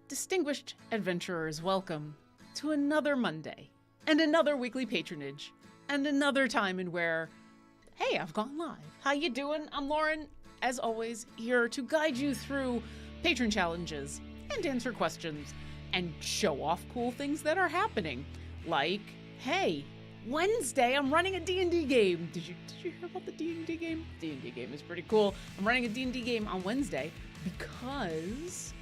Distinguished adventurers, welcome to another Monday, and another weekly patronage, and another time in where, hey, I've gone live. How you doing? I'm Lauren, as always, here to guide you through patron challenges, and answer questions, and show off cool things that are happening. Like, hey, Wednesday, I'm running a D&D game. Did you hear about the D&D game? D&D game is pretty cool. I'm running a D&D game on Wednesday because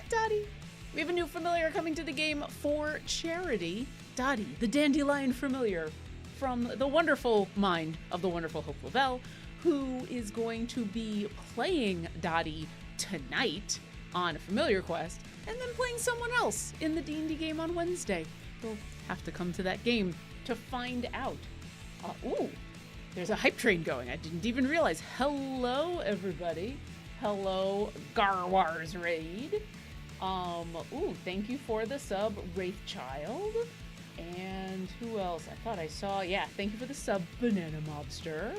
Dottie. We have a new familiar coming to the game for charity. Dottie, the dandelion familiar from the wonderful mind of the wonderful Hope Lavelle, who is going to be playing Dottie tonight on a familiar quest, and then playing someone else in the D&D game on Wednesday. You'll have to come to that game to find out. There's a hype train going. I didn't even realize. Hello, everybody. Hello, Garwar's Raid. Thank you for the sub, Wraithchild. And who else? I thought I saw, thank you for the sub, Banana Mobster.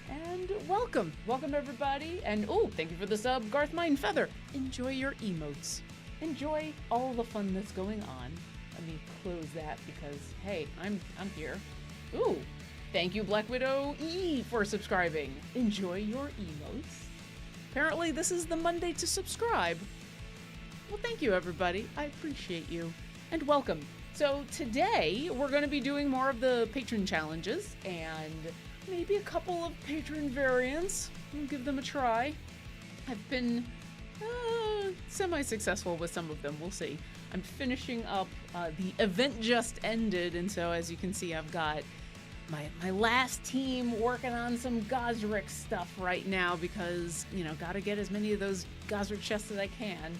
And welcome everybody. And thank you for the sub, Garth Mindfeather. Enjoy your emotes. Enjoy all the fun that's going on. Let me close that because, hey, I'm here. Thank you, Black Widow E, for subscribing. Enjoy your emotes. Apparently, this is the Monday to subscribe. Well, thank you, everybody. I appreciate you. And welcome So today we're going to be doing more of the patron challenges and maybe a couple of patron variants. We'll give them a try. I've been semi-successful with some of them. We'll see. I'm finishing up. The event just ended, and so as you can see, I've got my last team working on some Gosrick stuff right now because, you know, gotta get as many of those Gosrick chests as I can.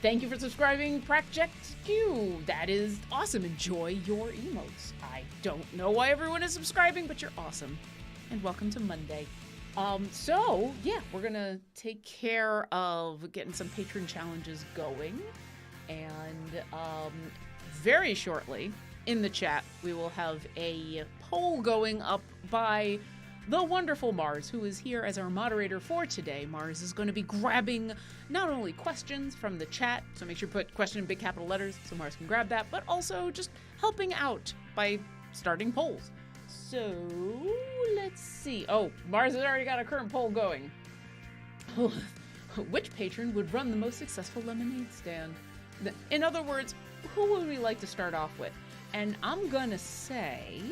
Thank you for subscribing, PracJectQ. That is awesome. Enjoy your emotes. I don't know why everyone is subscribing, but you're awesome. And welcome to Monday. So yeah, we're gonna take care of getting some patron challenges going. And very shortly in the chat, we will have a poll going up by the wonderful Mars, who is here as our moderator for today. Mars is going to be grabbing not only questions from the chat, so make sure you put question in big capital letters so Mars can grab that, but also just helping out by starting polls. So let's see. Oh, Mars has already got a current poll going. Which patron would run the most successful lemonade stand? In other words, who would we like to start off with? And I'm gonna say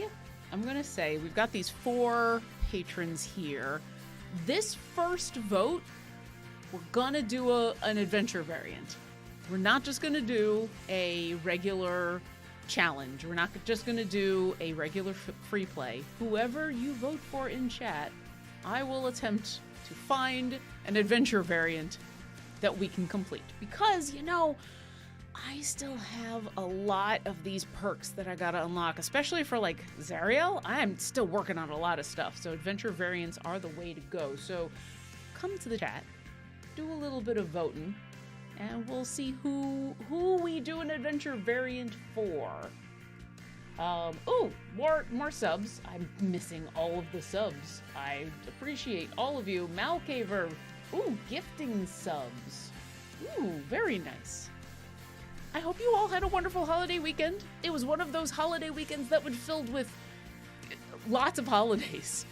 we've got these 4 patrons here. This first vote, we're gonna do an adventure variant. We're not just gonna do a regular challenge. We're not just gonna do a regular free play. Whoever you vote for in chat, I will attempt to find an adventure variant that we can complete. Because, you know, I still have a lot of these perks that I gotta unlock, especially for like Zariel. I'm still working on a lot of stuff, so adventure variants are the way to go. So come to the chat, do a little bit of voting, and we'll see who we do an adventure variant for. More subs. I'm missing all of the subs. I appreciate all of you. Malcaver, gifting subs. Very nice. I hope you all had a wonderful holiday weekend. It was one of those holiday weekends that was filled with lots of holidays.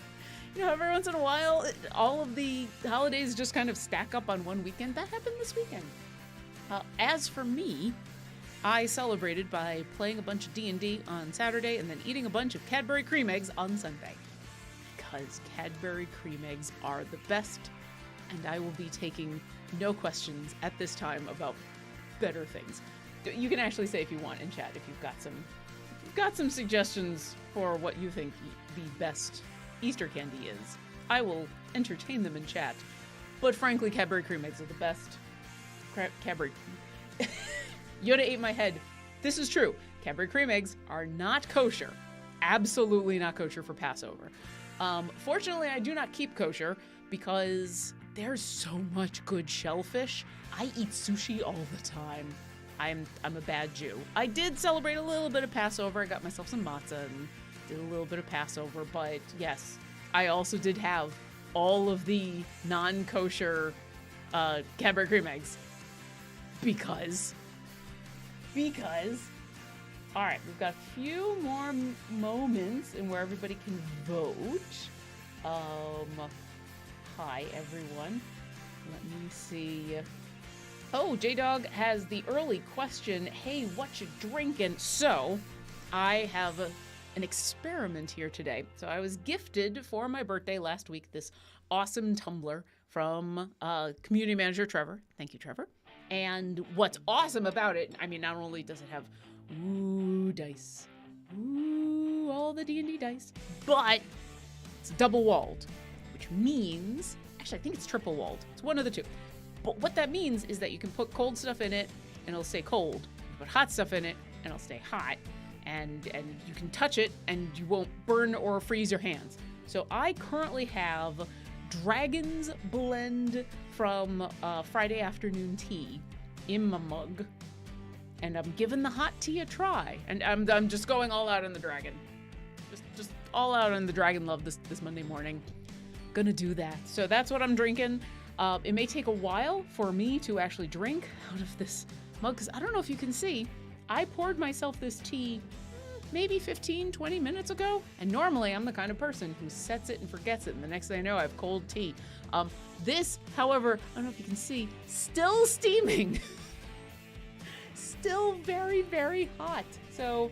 You know, every once in a while, all of the holidays just kind of stack up on one weekend. That happened this weekend. As for me, I celebrated by playing a bunch of D&D on Saturday and then eating a bunch of Cadbury cream eggs on Sunday. Because Cadbury cream eggs are the best, and I will be taking no questions at this time about better things. You can actually say if you want in chat if you've got some suggestions for what you think the best Easter candy is. I will entertain them in chat. But frankly, Cadbury cream eggs are the best. Cadbury. Yoda ate my head. This is true. Cadbury cream eggs are not kosher. Absolutely not kosher for Passover. Fortunately, I do not keep kosher because there's so much good shellfish. I eat sushi all the time. I'm a bad Jew. I did celebrate a little bit of Passover. I got myself some matzah and did a little bit of Passover. But yes, I also did have all of the non-kosher Cadbury cream eggs. Because. All right, we've got a few more moments in where everybody can vote. Hi, everyone. Let me see. Oh, J-Dog has the early question. Hey, what you drinking? So, I have an experiment here today. So I was gifted for my birthday last week this awesome tumbler from community manager Trevor. Thank you, Trevor. And what's awesome about it, I mean, not only does it have dice, all the D&D dice, but it's double-walled, which means, actually, I think it's triple-walled. It's one of the two. But what that means is that you can put cold stuff in it, and it'll stay cold. You put hot stuff in it, and it'll stay hot. And you can touch it, and you won't burn or freeze your hands. So I currently have Dragon's Blend from Friday Afternoon Tea in my mug. And I'm giving the hot tea a try. And I'm just going all out on the dragon. Just all out on the dragon love this Monday morning. Gonna do that. So that's what I'm drinking. It may take a while for me to actually drink out of this mug, because I don't know if you can see, I poured myself this tea maybe 15, 20 minutes ago, and normally I'm the kind of person who sets it and forgets it, and the next thing I know I have cold tea. This, however, I don't know if you can see, still steaming. still very, very hot. So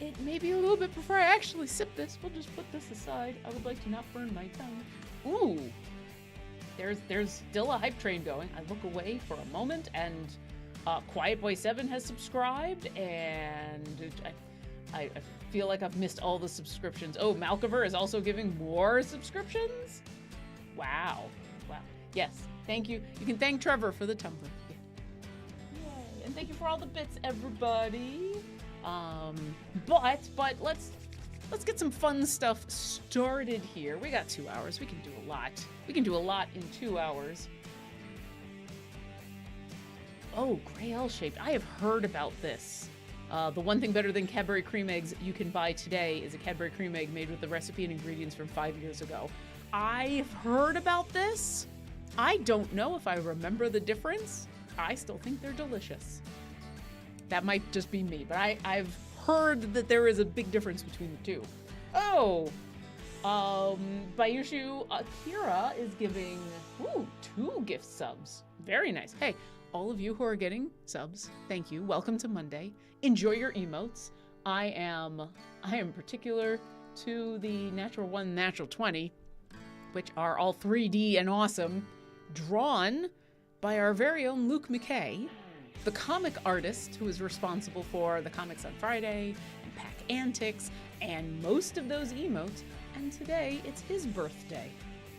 it may be a little bit before I actually sip this. We'll just put this aside. I would like to not burn my tongue. Ooh, there's still a hype train going. I look away for a moment, and Quiet Boy 7 has subscribed, and I feel like I've missed all the subscriptions. Oh, Malcover is also giving more subscriptions? Wow. Yes, thank you. You can thank Trevor for the tumbler. Yeah. Yay. And thank you for all the bits, everybody. But let's get some fun stuff started here. We got 2 hours. We can do a lot. We can do a lot in 2 hours. Oh, gray L-shaped. I have heard about this. The one thing better than Cadbury cream eggs you can buy today is a Cadbury cream egg made with the recipe and ingredients from 5 years ago. I've heard about this. I don't know if I remember the difference. I still think they're delicious. That might just be me, but I've heard that there is a big difference between the two. Oh, Bayushu Akira is giving 2 gift subs. Very nice. Hey, all of you who are getting subs, thank you. Welcome to Monday. Enjoy your emotes. I am particular to the Natural 1, Natural 20, which are all 3D and awesome, drawn by our very own Luke McKay, the comic artist who is responsible for the Comics on Friday and Pack Antics and most of those emotes. And today it's his birthday.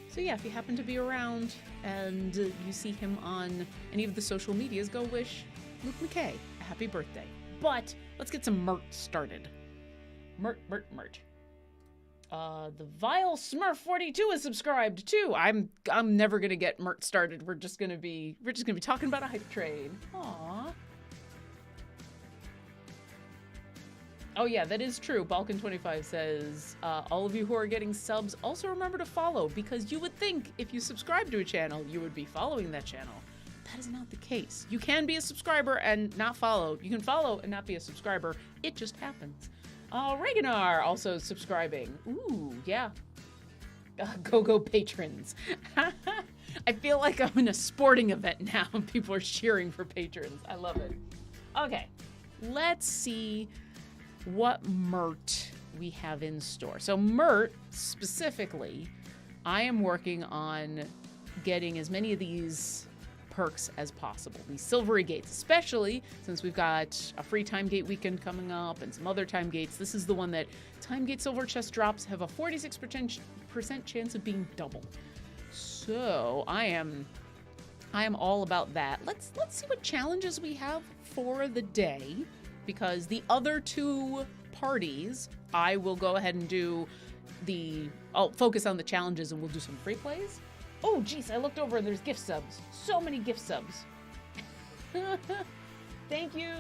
So yeah, if you happen to be around and you see him on any of the social medias, go wish Luke McKay a happy birthday. But let's get some Mert started. Mert. The Vile Smurf 42 is subscribed too. I'm never gonna get Mert started. We're just gonna be talking about a hype train. Aww. Oh yeah, that is true. Balkan25 says, all of you who are getting subs, also remember to follow, because you would think if you subscribe to a channel, you would be following that channel. That is not the case. You can be a subscriber and not follow. You can follow and not be a subscriber. It just happens. Reganar also subscribing. Ooh, yeah. Go patrons. I feel like I'm in a sporting event now and people are cheering for patrons. I love it. Okay, let's see what Mert we have in store. So Mert, specifically, I am working on getting as many of these perks as possible. These silvery gates, especially since we've got a free Time Gate weekend coming up and some other Time Gates. This is the one that Time Gate silver chest drops have a 46% chance of being double. So I am all about that. Let's see what challenges we have for the day, because the other 2 parties, I will go ahead and do I'll focus on the challenges and we'll do some free plays. Oh, geez, I looked over and there's gift subs. So many gift subs. Thank you,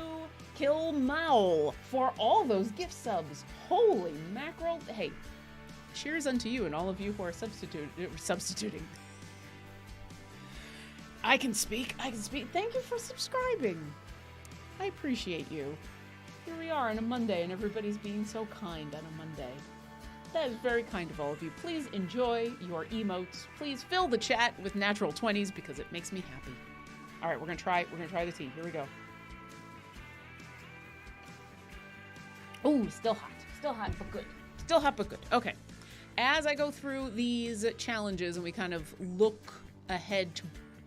Kill Maul, for all those gift subs. Holy mackerel. Hey, cheers unto you and all of you who are substituting. I can speak. Thank you for subscribing. I appreciate you. Here we are on a Monday and everybody's being so kind on a Monday. That is very kind of all of you. Please enjoy your emotes. Please fill the chat with natural 20s because it makes me happy. All right, we're gonna try the tea. Here we go. Oh, still hot but good. Still hot but good. Okay. As I go through these challenges and we kind of look ahead to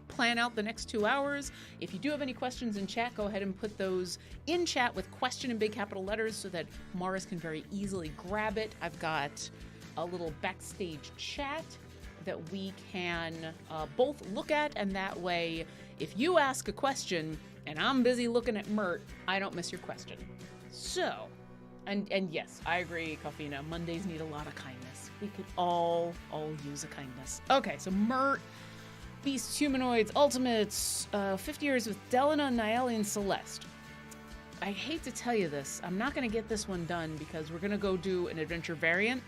plan out the next 2 hours, if you do have any questions in chat, go ahead and put those in chat with question in big capital letters so that Morris can very easily grab it. I've got a little backstage chat that we can both look at, and that way if you ask a question and I'm busy looking at Mert, I don't miss your question. So, and yes, I agree, Coffina, Mondays need a lot of kindness. We could all use a kindness. Okay, so Mert, Beasts, Humanoids, Ultimates, 50 years with Delana, Niali, and Celeste. I hate to tell you this. I'm not going to get this one done because we're going to go do an adventure variant.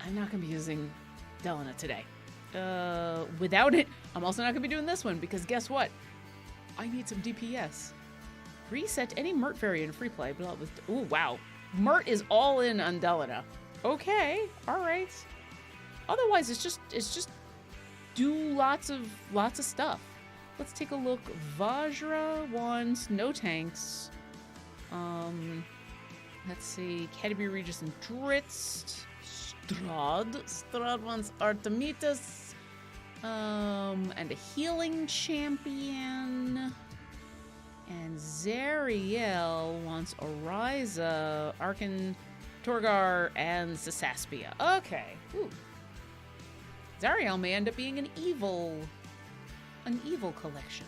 I'm not going to be using Delana today. Without it, I'm also not going to be doing this one because guess what? I need some DPS. Reset any Mert variant in free play. Ooh, wow. Mert is all in on Delana. Okay, all right. Otherwise, it's just do lots of stuff. Let's take a look. Vajra wants no tanks. Let's see. Caterpie, Regis, and Dritz. Strahd wants Artemitas. And a healing champion. And Zariel wants Oriza, Arkan, Torgar, and Sasaspia. Okay. Ooh. Zariel may end up being an evil collection.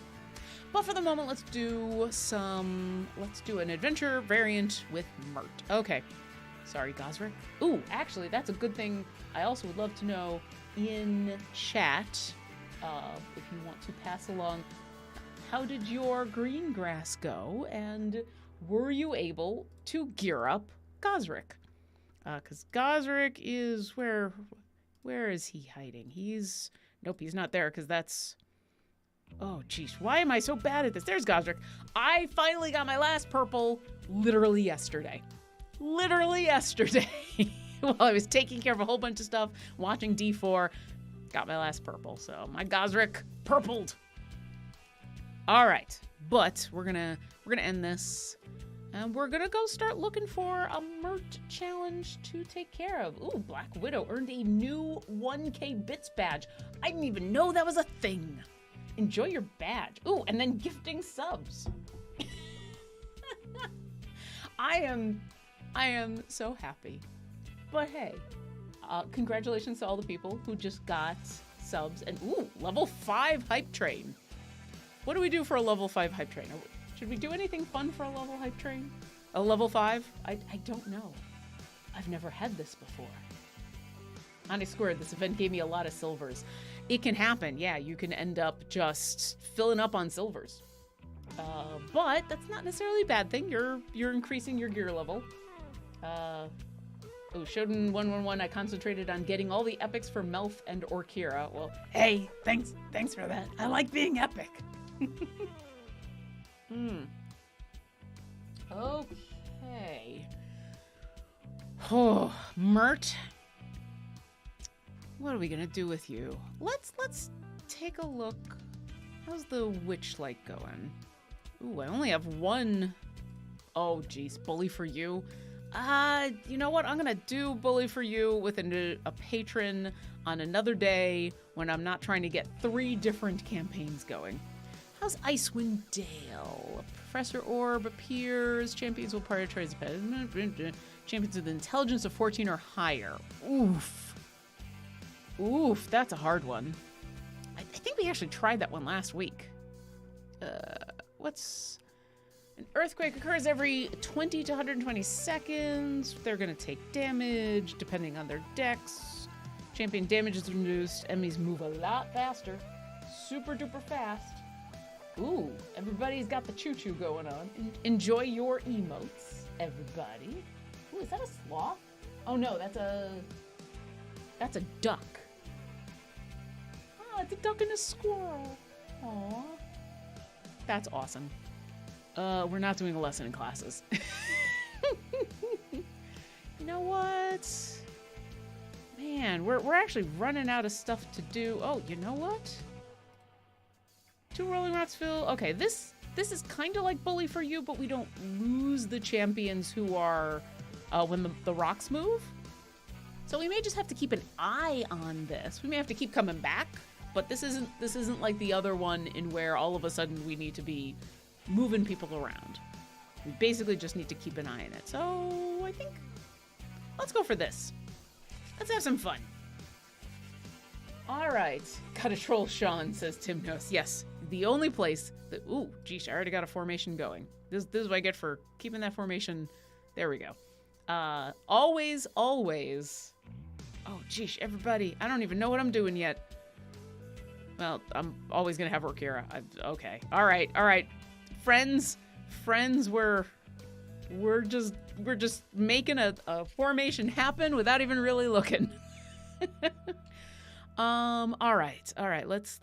But for the moment, let's do an adventure variant with Mert. Okay. Sorry, Gosrick. Ooh, actually, that's a good thing. I also would love to know in chat, if you want to pass along, how did your green grass go? And were you able to gear up Gosrick? Because Gosrick is where is he hiding? Nope, he's not there because that's... Oh, geez, why am I so bad at this? There's Gosrick. I finally got my last purple literally yesterday. While I was taking care of a whole bunch of stuff, watching D4, got my last purple. So my Gosrick purpled. All right, but we're gonna end this, and we're gonna go start looking for a Mert challenge to take care of. Ooh, Black Widow earned a new 1K bits badge. I didn't even know that was a thing. Enjoy your badge. Ooh, and then gifting subs. I am so happy. But hey, congratulations to all the people who just got subs. And ooh, level 5 hype train. What do we do for a level 5 hype train? Should we do anything fun for a level hype train? A level 5? I don't know. I've never had this before. Honest squared, this event gave me a lot of silvers. It can happen, yeah. You can end up just filling up on silvers. But that's not necessarily a bad thing. You're increasing your gear level. Oh, Shodan 111, I concentrated on getting all the epics for Melf and Orkira. Well, hey, thanks for that. I like being epic. Okay. Oh, Mert. What are we gonna do with you? Let's take a look. How's the witch light going? Ooh, I only have one. Oh, geez, bully for you. You know what? I'm gonna do bully for you with a patron on another day when I'm not trying to get 3 different campaigns going. How's Icewind Dale? Professor Orb appears. Champions will prioritize champions with intelligence of 14 or higher. Oof, that's a hard one. I think we actually tried that one last week. An earthquake occurs every 20 to 120 seconds. They're going to take damage depending on their dex. Champion damage is reduced. Enemies move a lot faster. Super duper fast. Ooh, everybody's got the choo-choo going on. Enjoy your emotes, everybody. Ooh, is that a sloth? Oh no, that's a duck. Oh, it's a duck and a squirrel. Aww. That's awesome. We're not doing a lesson in classes. You know what? Man, we're actually running out of stuff to do. Oh, you know what? 2 Rolling Rocks fill. Okay, this is kind of like bully for you, but we don't lose the champions who are when the rocks move. So we may just have to keep an eye on this. We may have to keep coming back, but this isn't like the other one in where all of a sudden we need to be moving people around. We basically just need to keep an eye on it. So I think let's go for this. Let's have some fun. All right. Gotta troll Sean, says Timnos. Yes, the only place that... Ooh, geez, I already got a formation going. This is what I get for keeping that formation. There we go. Always. Oh, geez, everybody. I don't even know what I'm doing yet. Well, I'm always gonna have Orkira. Okay. All right. Friends, we're just making a formation happen without even really looking. All right. Let's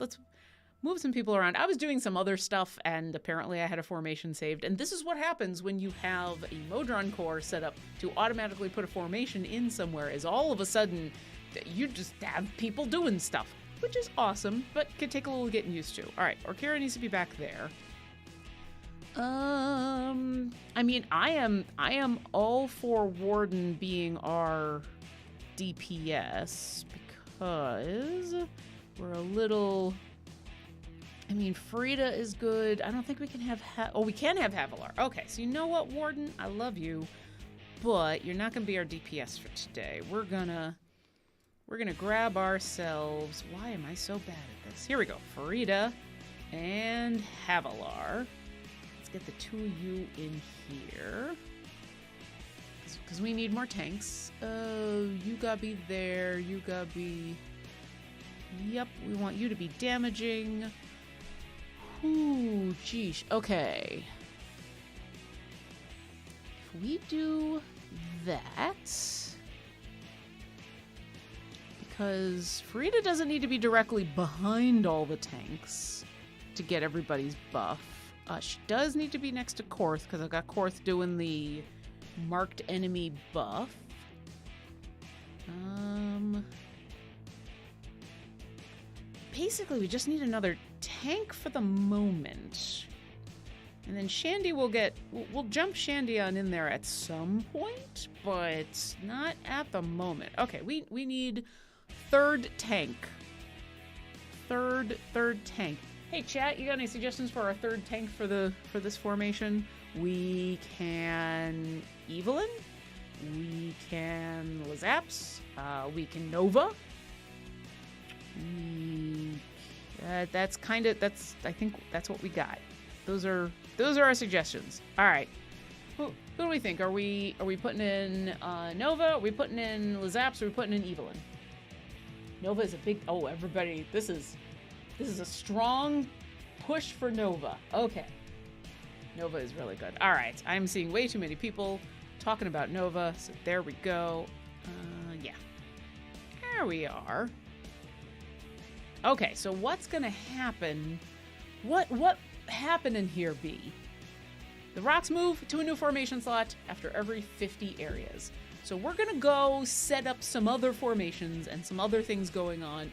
move some people around. I was doing some other stuff, and apparently I had a formation saved. And this is what happens when you have a Modron core set up to automatically put a formation in somewhere, is all of a sudden you just have people doing stuff. which is awesome, but could take a little getting used to. All right, Orkira needs to be back there. I mean, I am all for Warden being our DPS because we're a little... I mean, Frida is good. I don't think we can have... we can have Havilar. Okay, so you know what, Warden? I love you, but you're not going to be our DPS for today. We're gonna grab ourselves... Why am I so bad at this? Here we go. Frida and Havilar. Let's get the two of you in here. Because we need more tanks. You gotta be there. You gotta be... Yep, we want you to be damaging. Ooh, geesh. Okay. If we do that... Because Frida doesn't need to be directly behind all the tanks to get everybody's buff. She does need to be next to Korth, because I've got Korth doing the marked enemy buff. Basically, we just need another tank for the moment. And then Shandy will get... We'll jump Shandy on in there at some point, but not at the moment. Okay, we need third tank. Third tank. Hey, chat, you got any suggestions for our third tank for this formation? We can Evelyn. We can Lazaps. We can Nova. I think that's what we got. Those are our suggestions. All right. Who do we think? Are we putting in Nova? Are we putting in Lazaps? Or are we putting in Evelyn? Nova is a big... Oh, everybody, this is a strong push for Nova. Okay. Nova is really good. All right. I'm seeing way too many people talking about Nova, so there we go. Yeah. There we are. Okay, so what's going to happen? What happened in here, B? The rocks move to a new formation slot after every 50 areas. So we're going to go set up some other formations and some other things going on.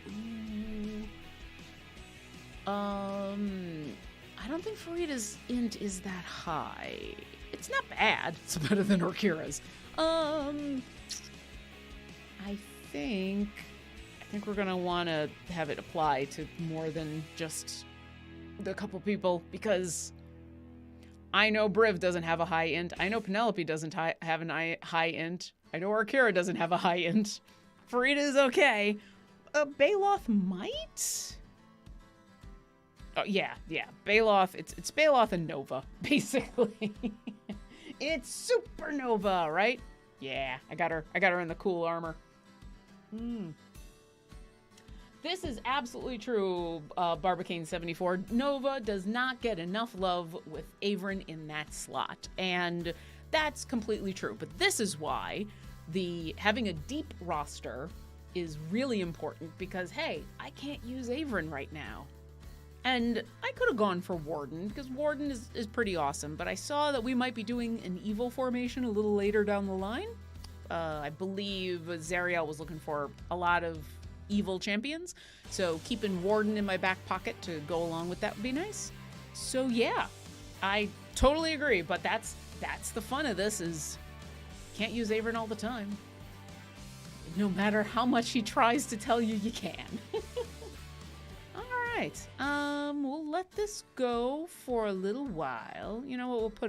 I don't think Farida's int is that high. It's not bad. It's better than Orkira's. I think we're gonna want to have it apply to more than just the couple people, because I know Briv doesn't have a high int. I know Penelope doesn't have a high int. I know Orkira doesn't have a high int. Farida is okay. Baloth might? Oh, yeah. Baloth, it's Baloth and Nova, basically. It's Supernova, right? Yeah, I got her in the cool armor. This is absolutely true, Barbacane74. Nova does not get enough love with Averin in that slot, and that's completely true. But this is why having a deep roster is really important, because, hey, I can't use Averin right now. And I could have gone for Warden, because Warden is pretty awesome, but I saw that we might be doing an evil formation a little later down the line. I believe Zariel was looking for a lot of evil champions, so keeping Warden in my back pocket to go along with that would be nice. So yeah, I totally agree, but that's the fun of this, is can't use Averin all the time. No matter how much he tries to tell you can. Alright, we'll let this go for a little while. You know what,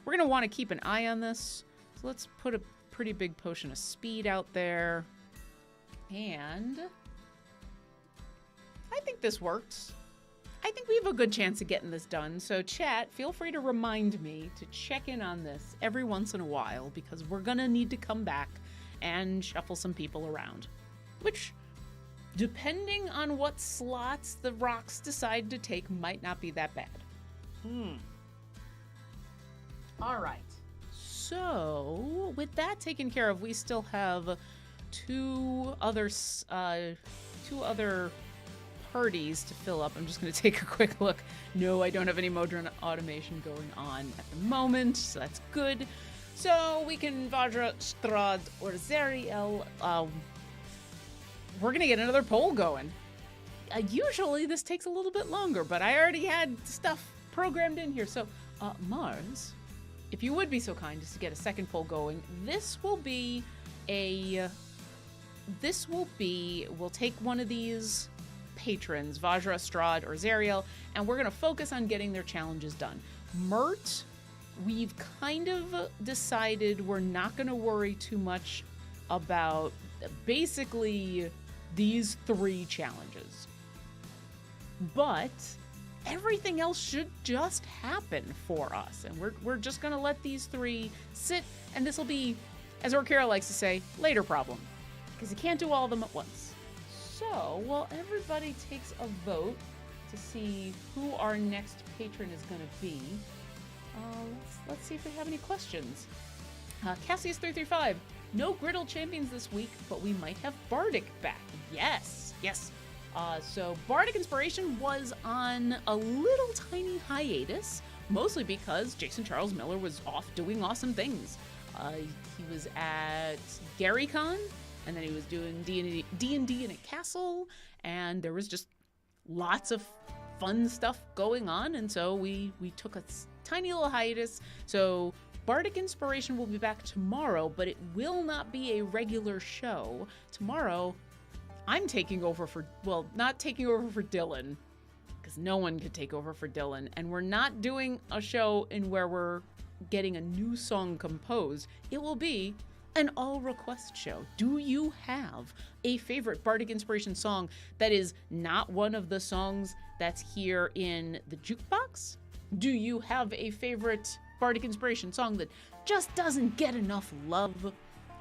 we're gonna want to keep an eye on this, so let's put a pretty big potion of speed out there. And I think this works. I think we have a good chance of getting this done. So chat, feel free to remind me to check in on this every once in a while, because we're gonna need to come back and shuffle some people around. Which, depending on what slots the rocks decide to take, might not be that bad. All right. So, with that taken care of, we still have two other parties to fill up. I'm just going to take a quick look. No, I don't have any Modron automation going on at the moment, so that's good. So we can Vajra, Strahd, or Zariel. We're going to get another poll going. usually this takes a little bit longer, but I already had stuff programmed in here. So, Mars, if you would be so kind as to get a second poll going, we'll take one of these patrons, Vajra, Strahd, or Zariel, and we're going to focus on getting their challenges done. Mert, we've kind of decided we're not going to worry too much about basically these 3 challenges. But everything else should just happen for us, and we're just going to let these 3 sit, and this will be, as Orkira likes to say, later problem, because you can't do all of them at once. So, while everybody takes a vote to see who our next patron is going to be, let's see if we have any questions. Cassius335, no Griddle champions this week, but we might have Bardic back. Yes. So Bardic Inspiration was on a little tiny hiatus, mostly because Jason Charles Miller was off doing awesome things. He was at GaryCon, and then he was doing D&D in a castle, and there was just lots of fun stuff going on, and so we took a tiny little hiatus. So Bardic Inspiration will be back tomorrow, but it will not be a regular show. Tomorrow, I'm taking over not taking over for Dylan, because no one could take over for Dylan, and we're not doing a show in where we're getting a new song composed. It will be an all-request show. Do you have a favorite Bardic Inspiration song that is not one of the songs that's here in the jukebox? Do you have a favorite Bardic Inspiration song that just doesn't get enough love?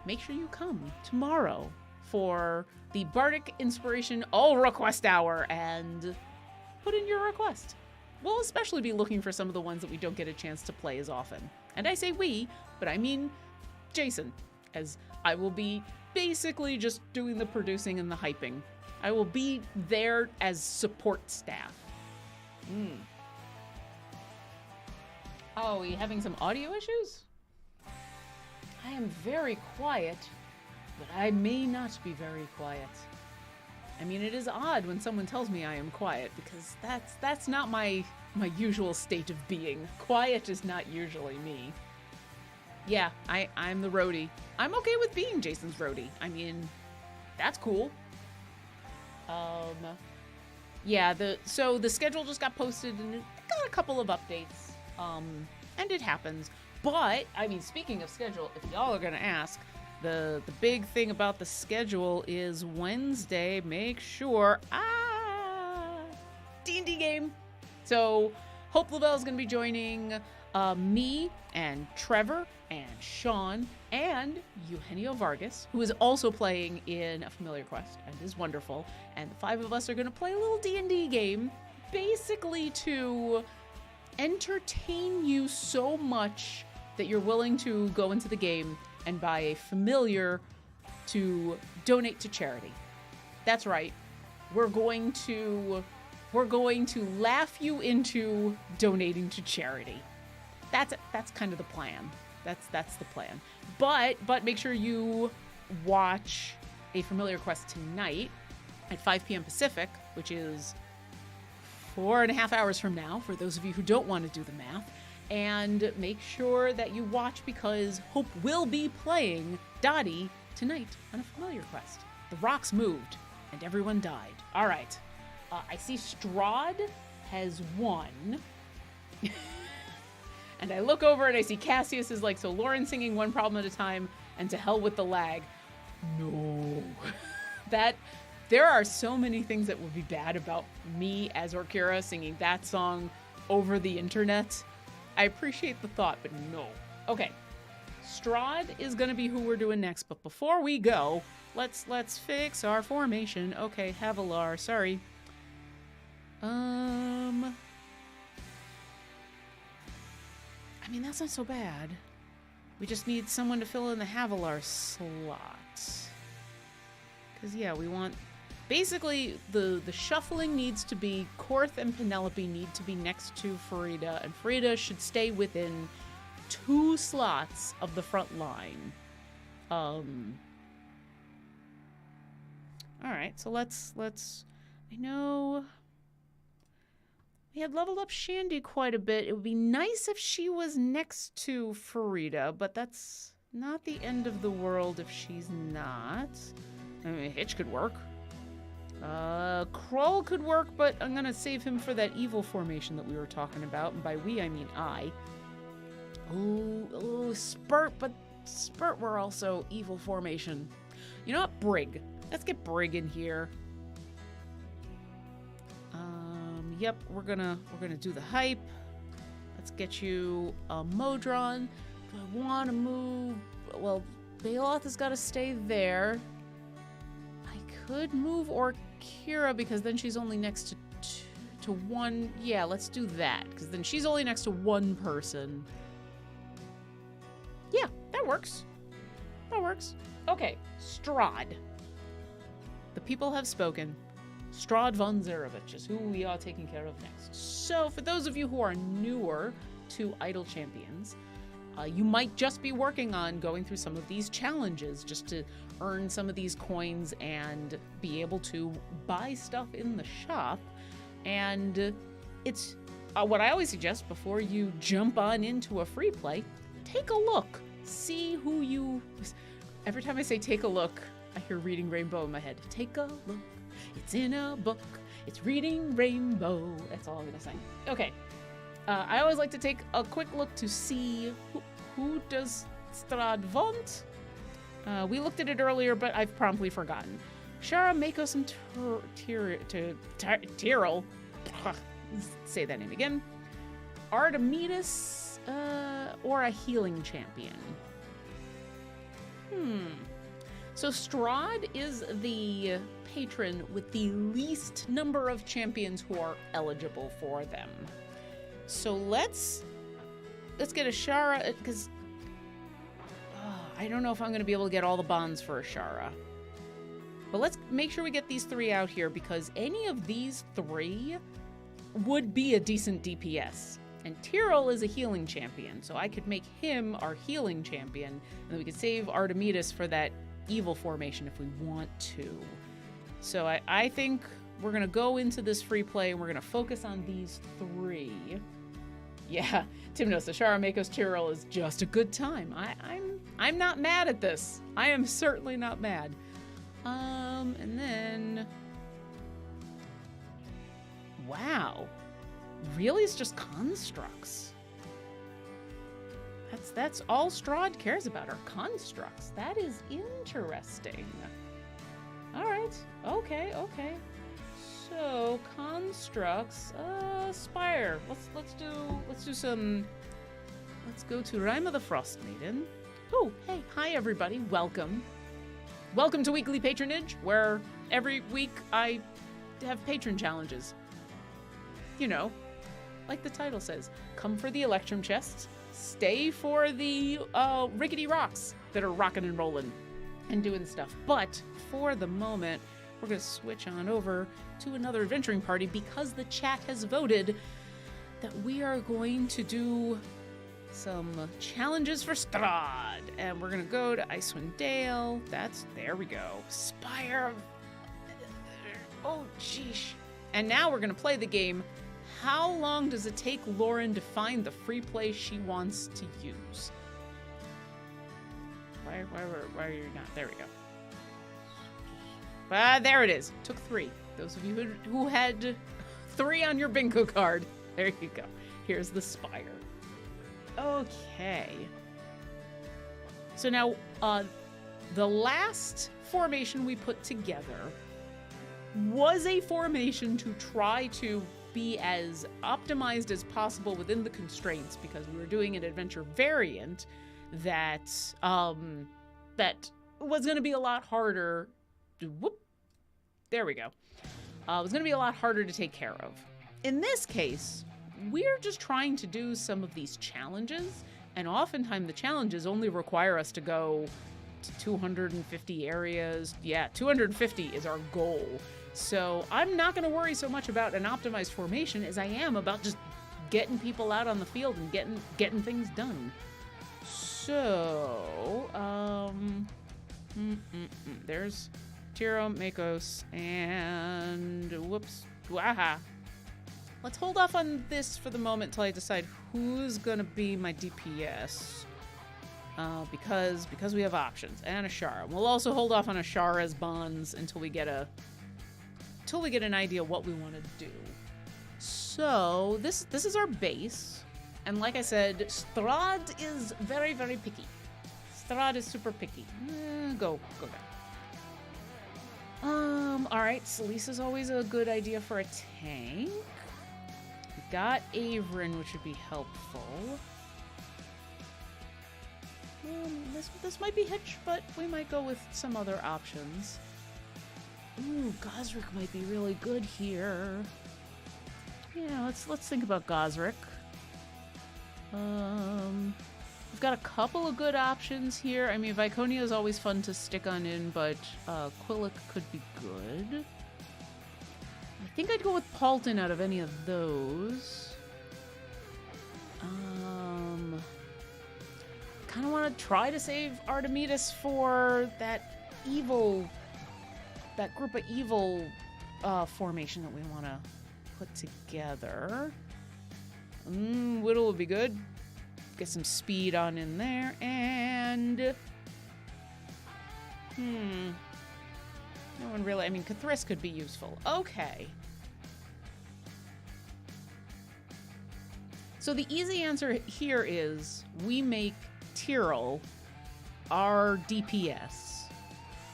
Make sure you come tomorrow for the Bardic Inspiration all-request hour and put in your request. We'll especially be looking for some of the ones that we don't get a chance to play as often. And I say we, but I mean Jason, as I will be basically just doing the producing and the hyping. I will be there as support staff. Oh, are you having some audio issues? I am very quiet, but I may not be very quiet. I mean, it is odd when someone tells me I am quiet, because that's not my usual state of being. Quiet is not usually me. Yeah, I'm the roadie. I'm okay with being Jason's roadie. I mean, that's cool. Yeah, so the schedule just got posted and it got a couple of updates. And it happens. But, I mean, speaking of schedule, if y'all are gonna ask, the big thing about the schedule is Wednesday, make sure, D&D game. So, Hope Lavelle is gonna be joining me and Trevor and Sean and Eugenio Vargas, who is also playing in A Familiar Quest and is wonderful. And the 5 of us are gonna play a little D&D game, basically to entertain you so much that you're willing to go into the game and buy a familiar to donate to charity. That's right. We're going to laugh you into donating to charity. That's kind of the plan. That's the plan. But make sure you watch A Familiar Quest tonight at 5 p.m. Pacific, which is 4.5 hours from now, for those of you who don't want to do the math. And make sure that you watch, because Hope will be playing Dottie tonight on A Familiar Quest. The rocks moved, and everyone died. All right. I see Strahd has won. And I look over and I see Cassius is like, so Lauren's singing One Problem at a Time, and to hell with the lag. No. There are so many things that would be bad about me as Orkira singing that song over the internet. I appreciate the thought, but no. Okay. Strahd is going to be who we're doing next, but before we go, let's fix our formation. Okay, Havilar, sorry. I mean, that's not so bad. We just need someone to fill in the Havilar slot. Because, yeah, we want... Basically, the shuffling needs to be... Korth and Penelope need to be next to Farida, and Farida should stay within 2 slots of the front line. Alright, so let's I know we had leveled up Shandy quite a bit. It would be nice if she was next to Farida, but that's not the end of the world if she's not. I mean, Hitch could work. Krull could work, but I'm gonna save him for that evil formation that we were talking about. And by we, I mean I. Ooh, Spurt, but Spurt were also evil formation. You know what? Brig. Let's get Brig in here. Yep, we're gonna do the hype. Let's get you a Modron. Do I want to move? Well, Baloth has got to stay there. I could move Orkira because then she's only next to one. Yeah, let's do that because then she's only next to one person. Yeah, that works. That works. Okay, Strahd. The people have spoken. Strahd von Zarovich is who we are taking care of next. So, for those of you who are newer to Idle Champions, you might just be working on going through some of these challenges just to earn some of these coins and be able to buy stuff in the shop. And it's what I always suggest before you jump on into a free play, take a look. See who you... Every time I say take a look, I hear Reading Rainbow in my head. Take a look. It's in a book. It's Reading Rainbow. That's all I'm going to sing. Okay. I always like to take a quick look to see who does Strahd want. We looked at it earlier, but I've promptly forgotten. Shara, Mako, and Tyrell. Say that name again. Artemidas, or a healing champion. So Strahd is the patron with the least number of champions who are eligible for them. So let's get Ashara, because I don't know if I'm going to be able to get all the bonds for Ashara. But let's make sure we get these three out here, because any of these three would be a decent DPS. And Tyrell is a healing champion, so I could make him our healing champion, and then we could save Artemidas for that evil formation if we want to. So I think we're going to go into this free play, and we're going to focus on these three. Yeah, Tim knows Ashara, Makos, Tyrell is just a good time. I'm not mad at this. I am certainly not mad. And then... Wow. Really? It's just constructs. That's all Strahd cares about are constructs. That is interesting. All right. Okay. So constructs. Spire. Let's go to Rima the Frost Maiden. Oh, hey, hi everybody. Welcome to Weekly Patronage, where every week I have patron challenges. You know, like the title says, come for the Electrum chests, stay for the rickety rocks that are rocking and rolling and doing stuff. But for the moment, we're going to switch on over to another adventuring party because the chat has voted that we are going to do some challenges for Strahd. And we're going to go to Icewind Dale. There we go. Spire. Oh, sheesh. And now we're going to play the game. How long does it take Lauren to find the free play she wants to use? Why are you not? There we go. There it is. Took 3. Those of you who had 3 on your bingo card. There you go. Here's the Spire. Okay. So now, the last formation we put together was a formation to try to be as optimized as possible within the constraints, because we were doing an adventure variant that was going to be a lot harder. There we go. It was going to be a lot harder to take care of. In this case, we're just trying to do some of these challenges, and oftentimes the challenges only require us to go to 250 areas. Yeah, 250 is our goal. So I'm not going to worry so much about an optimized formation as I am about just getting people out on the field and getting things done. So, there's Tiro, Makos, and whoops, Waha. Let's hold off on this for the moment till I decide who's gonna be my DPS. Because we have options and Ashara. We'll also hold off on Ashara's bonds until we get an idea what we want to do. So this is our base, and like I said, Strahd is very, very picky. Strahd is super picky. Go there. All right. Selisa's always a good idea for a tank. We got Averin, which would be helpful. This might be Hitch, but we might go with some other options. Ooh, Gosrick might be really good here. Yeah, let's think about Gosrick. We've got a couple of good options here. I mean, Viconia is always fun to stick on in, but Quillic could be good. I think I'd go with Paulton out of any of those. Kind of want to try to save Artemidas for that group of evil formation that we want to put together. Whittle would be good. Get some speed on in there, and no one really. I mean, Cathris could be useful. Okay. So the easy answer here is we make Tyrell our DPS,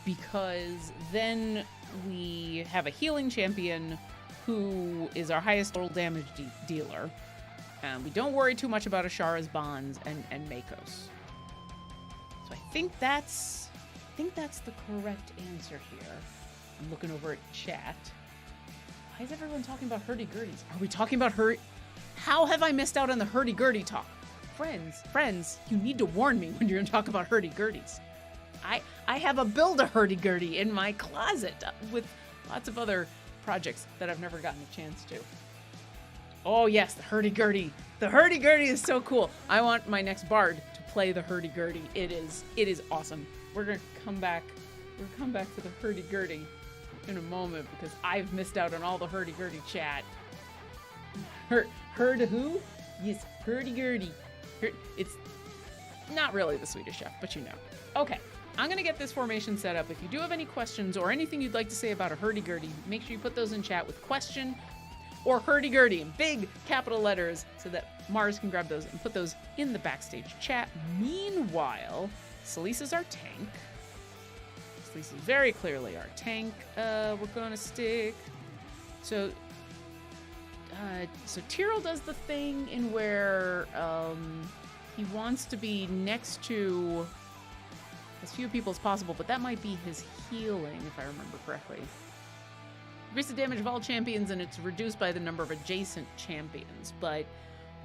because then we have a healing champion who is our highest total damage dealer. We don't worry too much about Ashara's bonds and Makos. So I think that's the correct answer here. I'm looking over at chat. Why is everyone talking about hurdy-gurdies? Are we talking about How have I missed out on the hurdy-gurdy talk? Friends, you need to warn me when you're going to talk about hurdy-gurdies. I have a build-a-hurdy-gurdy in my closet with lots of other projects that I've never gotten a chance to. Oh yes, the hurdy-gurdy. The hurdy-gurdy is so cool. I want my next bard to play the hurdy-gurdy. It is awesome. We're going to come back to the hurdy-gurdy in a moment because I've missed out on all the hurdy-gurdy chat. Hurd who? Yes, hurdy-gurdy. It's not really the Swedish chef, but you know. Okay, I'm going to get this formation set up. If you do have any questions or anything you'd like to say about a hurdy-gurdy, make sure you put those in chat with question or hurdy-gurdy in big capital letters so that Mars can grab those and put those in the backstage chat. Meanwhile, Selisa's our tank. Selisa's very clearly our tank. We're going to stick... So Tyrell does the thing in where he wants to be next to as few people as possible, but that might be his healing, if I remember correctly. Increase the damage of all champions, and it's reduced by the number of adjacent champions, but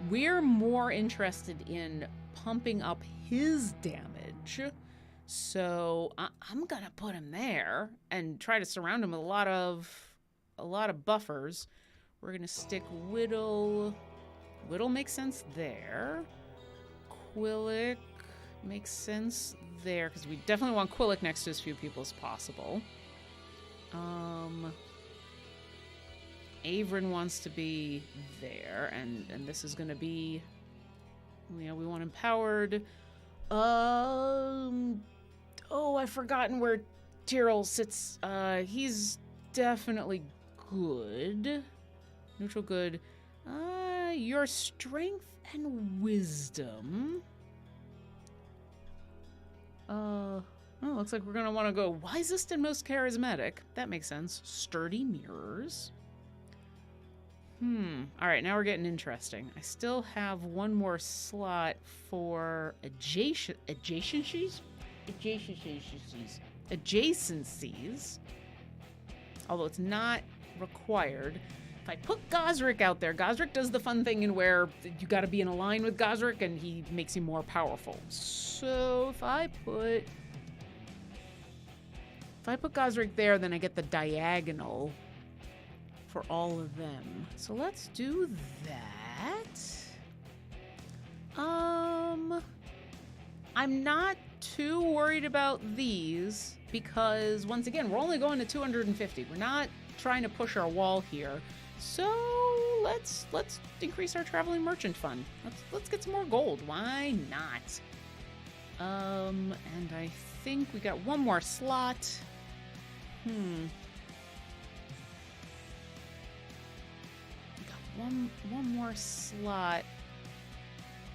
we're more interested in pumping up his damage. So I'm gonna put him there and try to surround him with a lot of buffers. We're gonna stick Whittle. Whittle makes sense there. Quillic makes sense there because we definitely want Quillic next to as few people as possible. Averin wants to be there, and this is gonna be, we want empowered. Oh, I've forgotten where Tyrell sits. He's definitely good. Neutral good. Your strength and wisdom. Looks like we're gonna want to go wisest and most charismatic. That makes sense. Sturdy mirrors. All right, now we're getting interesting. I still have one more slot for adjacencies. Although it's not required. If I put Gosrick out there, Gosrick does the fun thing in where you got to be in a line with Gosrick and he makes you more powerful. So if I put Gosrick there, then I get the diagonal for all of them. So let's do that. I'm not too worried about these. because once again, we're only going to 250. We're not trying to push our wall here. So let's increase our traveling merchant fund. Let's get some more gold. Why not? And I think we got one more slot. We got one more slot.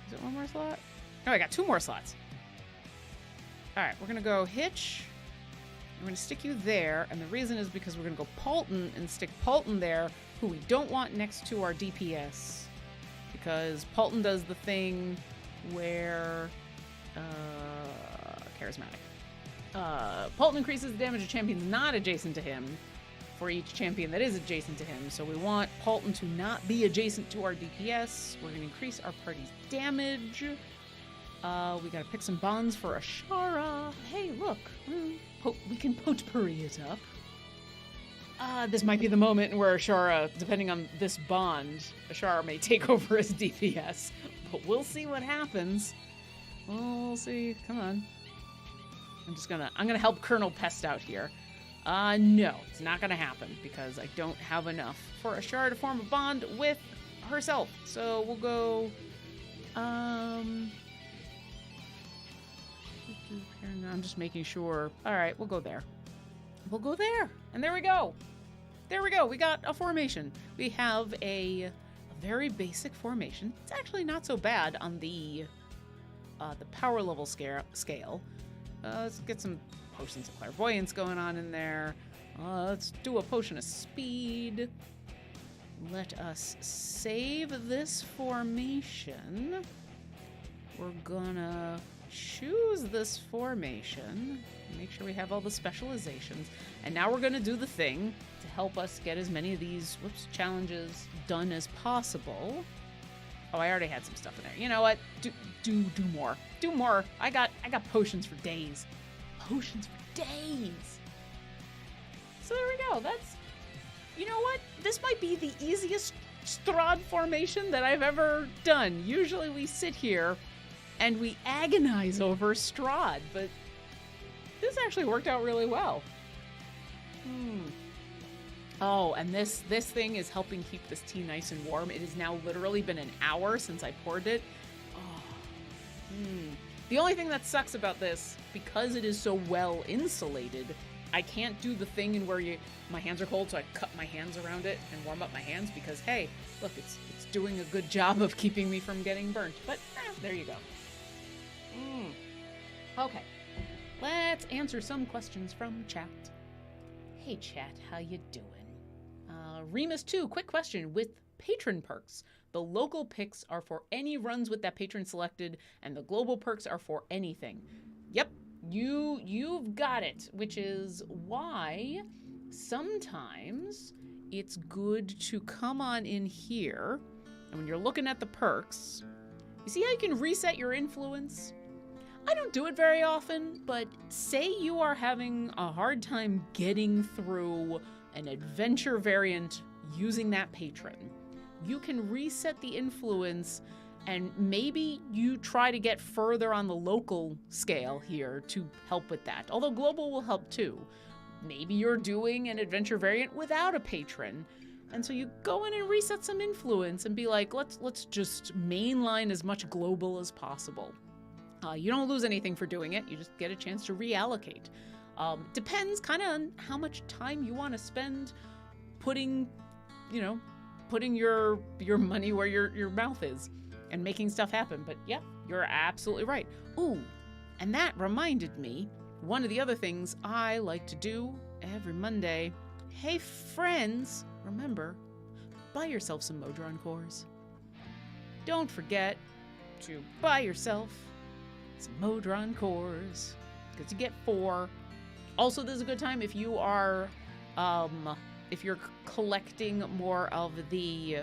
Is it one more slot? Oh, I got two more slots. All right, we're gonna go Hitch. We're gonna stick you there, and the reason is because we're gonna go Paulton and stick Paulton there, who we don't want next to our DPS, because Paulton does the thing where charismatic. Paulton increases the damage of champions not adjacent to him for each champion that is adjacent to him. So we want Paulton to not be adjacent to our DPS. We're going to increase our party's damage. We got to pick some bonds for Ashara. Hey, look. We can potpourri it up. This might be the moment where Ashara, depending on this bond, Ashara may take over as DPS. But we'll see what happens. We'll see. Come on. I'm gonna help Colonel Pest out here. No, it's not gonna happen because I don't have enough for Ashara to form a bond with herself. So we'll go, I'm just making sure. All right, we'll go there. We'll go there. And there we go. There we go. We got a formation. We have a very basic formation. It's actually not so bad on the power level scale. Let's get some potions of clairvoyance going on in there. Let's do a potion of speed. Let us save this formation. We're gonna choose this formation. Make sure we have all the specializations. And now we're gonna do the thing to help us get as many of these challenges done as possible. Oh, I already had some stuff in there. You know what? Do more. Do more. I got potions for days. Potions for days. So there we go. That's, you know what? This might be the easiest Strahd formation that I've ever done. Usually we sit here and we agonize over Strahd, but this actually worked out really well. Oh, and this thing is helping keep this tea nice and warm. It has now literally been an hour since I poured it. The only thing that sucks about this, because it is so well insulated, I can't do the thing in where my hands are cold, so I cup my hands around it and warm up my hands because, hey, look, it's doing a good job of keeping me from getting burnt. But there you go. Okay, let's answer some questions from chat. Hey chat, how you doing? Remus2, quick question. With patron perks, the local picks are for any runs with that patron selected, and the global perks are for anything. Yep, you've got it, which is why sometimes it's good to come on in here, and when you're looking at the perks, you see how you can reset your influence? I don't do it very often, but say you are having a hard time getting through an adventure variant using that patron. You can reset the influence, and maybe you try to get further on the local scale here to help with that. Although global will help too. Maybe you're doing an adventure variant without a patron, and so you go in and reset some influence and be like, let's just mainline as much global as possible. You don't lose anything for doing it. You just get a chance to reallocate. Depends kind of on how much time you want to spend putting your money where your mouth is and making stuff happen. But yeah, you're absolutely right. Ooh, and that reminded me, one of the other things I like to do every Monday. Hey friends, remember, buy yourself some Modron cores. Don't forget to buy yourself some Modron cores, because you get 4. Also, this is a good time if you are, if you're collecting more of the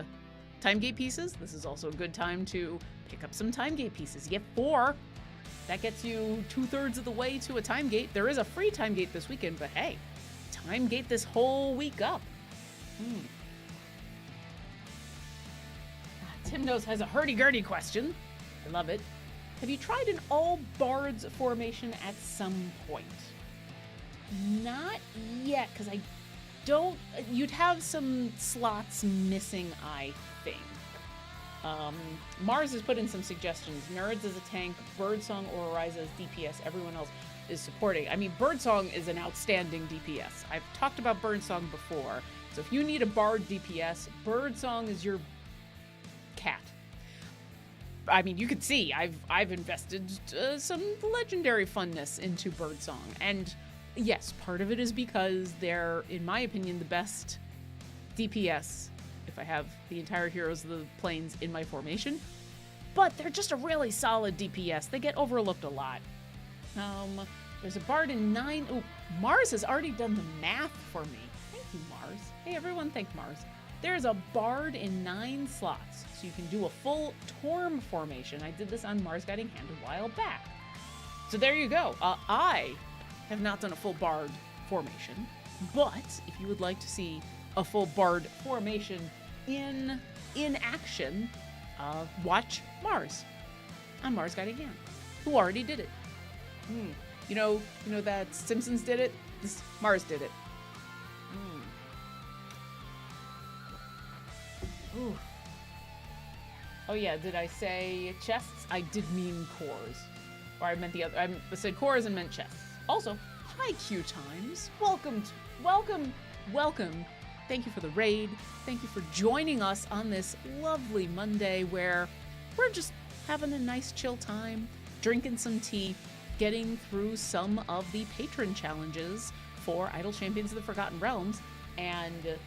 time gate pieces. This is also a good time to pick up some time gate pieces. You get 4. That gets you 2/3 of the way to a time gate. There is a free time gate this weekend, but hey, time gate this whole week up. Tim Nose has a hurdy-gurdy question. I love it. Have you tried an all bards formation at some point? Not yet, because I don't... You'd have some slots missing, I think. Mars has put in some suggestions. Nerds as a tank, Birdsong or Ryza as DPS. Everyone else is supporting. I mean, Birdsong is an outstanding DPS. I've talked about Birdsong before. So if you need a Bard DPS, Birdsong is your cat. I mean, you could see I've invested some legendary funness into Birdsong. And yes, part of it is because they're, in my opinion, the best DPS if I have the entire Heroes of the Plains in my formation. But they're just a really solid DPS. They get overlooked a lot. There's a Bard in 9. Oh, Mars has already done the math for me. Thank you, Mars. Hey, everyone, thank Mars. There's a Bard in 9 slots, so you can do a full Torm formation. I did this on Mars Guiding Hand a while back. So there you go. I have not done a full Bard formation, but if you would like to see a full Bard formation in action, watch Mars on Mars Guiding Hand, who already did it. You know that Simpsons did it? Mars did it. Ooh. Oh yeah, did I say chests? I did mean cores. Or I meant the other. I said cores and meant chests. Also, hi Q Times. Welcome. Thank you for the raid. Thank you for joining us on this lovely Monday where we're just having a nice chill time, drinking some tea, getting through some of the patron challenges for Idle Champions of the Forgotten Realms, and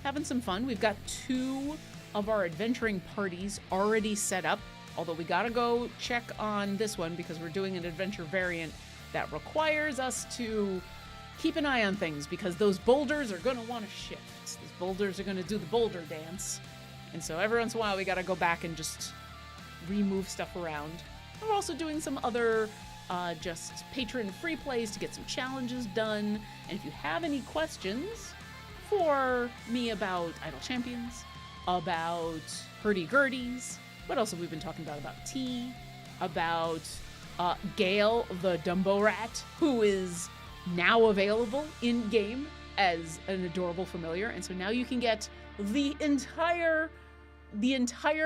having some fun. We've got 2 of our adventuring parties already set up, although we gotta go check on this one because we're doing an adventure variant that requires us to keep an eye on things because those boulders are gonna want to shift. Those boulders are gonna do the boulder dance. And so every once in a while we gotta go back and just remove stuff around. And we're also doing some other just patron free plays to get some challenges done. And if you have any questions for me about Idle Champions, about hurdy-gurdies, what else have we been talking about tea, about Gale the Dumbo Rat, who is now available in-game as an adorable familiar, and so now you can get the entire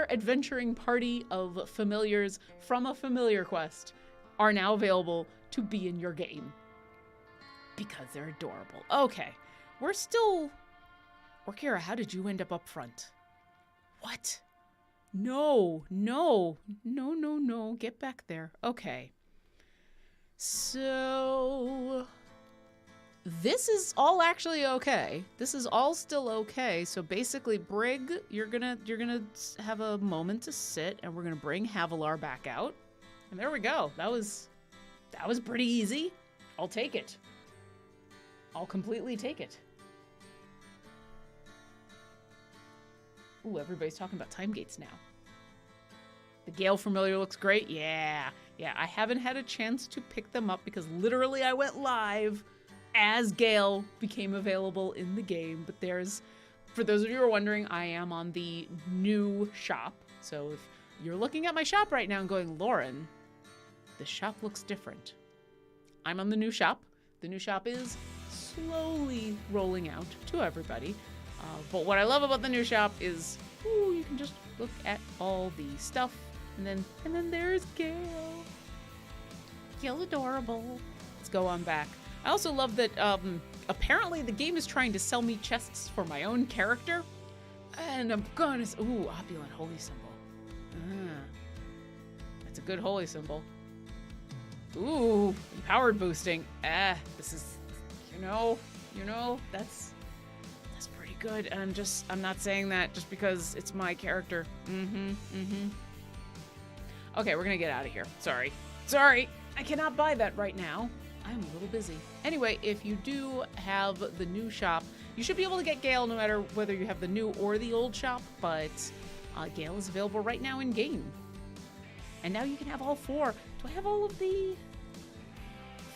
adventuring party of familiars from a familiar quest are now available to be in your game because they're adorable. Okay, Orkira, how did you end up front? What? No, get back there. Okay. So this is all actually okay. This is all still okay. So basically, Brig, you're gonna have a moment to sit, and we're gonna bring Havilar back out. And there we go. That was pretty easy. I'll take it. I'll completely take it. Ooh, everybody's talking about time gates now. The Gale familiar looks great. Yeah, I haven't had a chance to pick them up because literally I went live as Gale became available in the game. But for those of you who are wondering, I am on the new shop. So if you're looking at my shop right now and going, Lauren, the shop looks different, I'm on the new shop. The new shop is slowly rolling out to everybody. But what I love about the new shop is, you can just look at all the stuff, and then there's Gale. Gale's adorable. Let's go on back. I also love that apparently the game is trying to sell me chests for my own character, and I'm gonna opulent holy symbol. That's a good holy symbol. Ooh, empowered boosting. This is, that's pretty good. And I'm not saying that just because it's my character. Okay, we're gonna get out of here. Sorry, I cannot buy that right now. I'm a little busy. Anyway, if you do have the new shop, you should be able to get Gale no matter whether you have the new or the old shop, but Gale is available right now in game. And now you can have all 4. Do I have all of the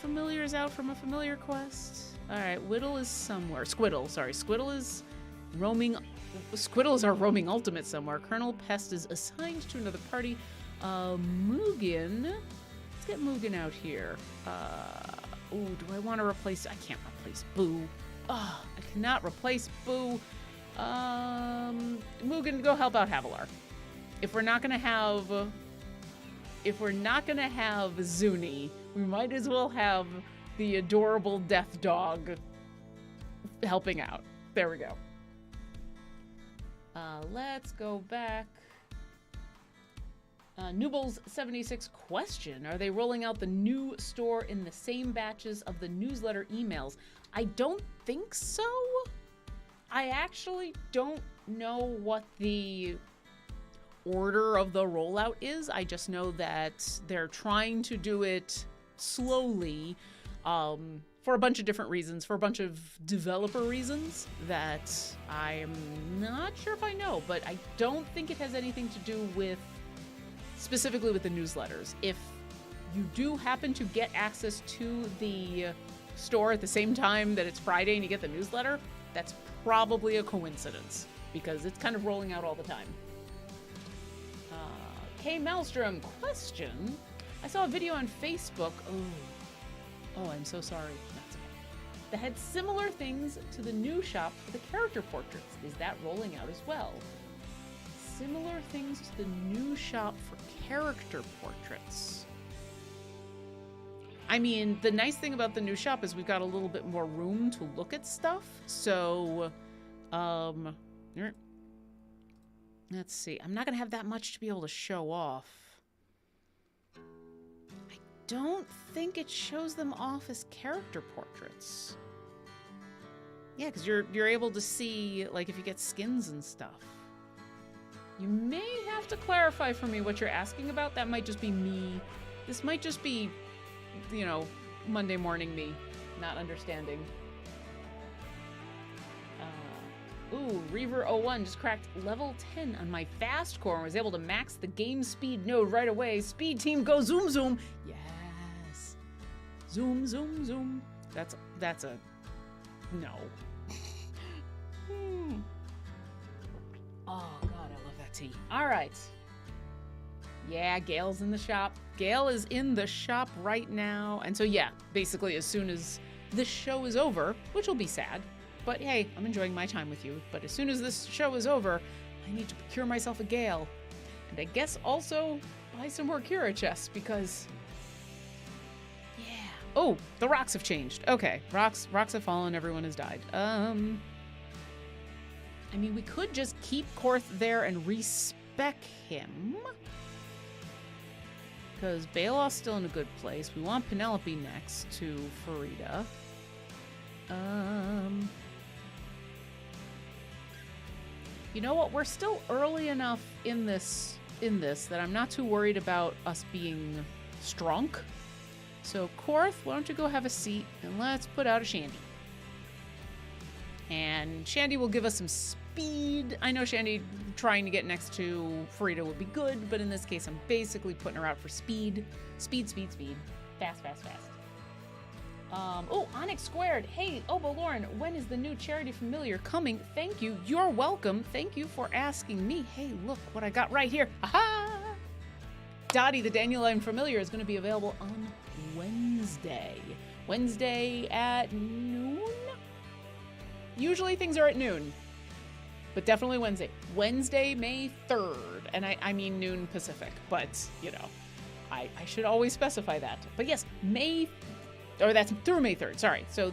familiars out from a familiar quest? All right, Whittle is somewhere. Squiddle is roaming. Squiddle is our roaming ultimate somewhere. Colonel Pest is assigned to another party. Mugen. Let's get Mugen out here. Ooh, do I want to replace... I can't replace Boo. Oh, I cannot replace Boo. Mugen, go help out Havilar. If we're not gonna have Zuni, we might as well have the adorable death dog helping out. There we go. Let's go back. Newbles76 question: are they rolling out the new store in the same batches of the newsletter emails? I don't think so. I actually don't know what the order of the rollout is. I just know that they're trying to do it slowly for a bunch of different reasons, for a bunch of developer reasons that I'm not sure if I know, but I don't think it has anything to do with specifically with the newsletters. If you do happen to get access to the store at the same time that it's Friday and you get the newsletter, that's probably a coincidence because it's kind of rolling out all the time. K Maelstrom question: I saw a video on Facebook. Oh, I'm so sorry. That's okay. That had similar things to the new shop for the character portraits. Is that rolling out as well? Similar things to the new shop for character portraits. I mean, the nice thing about the new shop is we've got a little bit more room to look at stuff. So, let's see. I'm not going to have that much to be able to show off. I don't think it shows them off as character portraits. Yeah, because you're able to see, like, if you get skins and stuff. You may have to clarify for me what you're asking about. That might just be me. This might just be, you know, Monday morning me not understanding. Ooh, Reaver01 just cracked level 10 on my fast core and was able to max the game speed node right away. Speed team, go zoom zoom. Yes. Zoom zoom zoom. That's a no. Oh god, I love that tea. All right. Yeah, Gail's in the shop. Gail is in the shop right now. And so yeah, basically as soon as this show is over, which will be sad, but hey, I'm enjoying my time with you. But as soon as this show is over, I need to procure myself a Gale. And I guess also buy some more Kira chests because, yeah. Oh, the rocks have changed. Okay, rocks have fallen, everyone has died. I mean, we could just keep Korth there and respec him. Because Balor's still in a good place. We want Penelope next to Farida. You know what? We're still early enough in this that I'm not too worried about us being strong. So, Korth, why don't you go have a seat and let's put out a Shandy. And Shandy will give us some speed. I know Shandy trying to get next to Farida would be good, but in this case, I'm basically putting her out for speed. Speed. Fast. Oh, Onyx Squared. Hey, Obo Lauren, when is the new charity familiar coming? Thank you. You're welcome. Thank you for asking me. Hey, look what I got right here. Aha! Dottie, the Dandelion familiar, is going to be available on Wednesday. Wednesday at noon? Usually things are at noon, but definitely Wednesday. Wednesday, May 3rd. And I mean noon Pacific, but, you know, I should always specify that. But yes, that's through May 3rd, sorry. So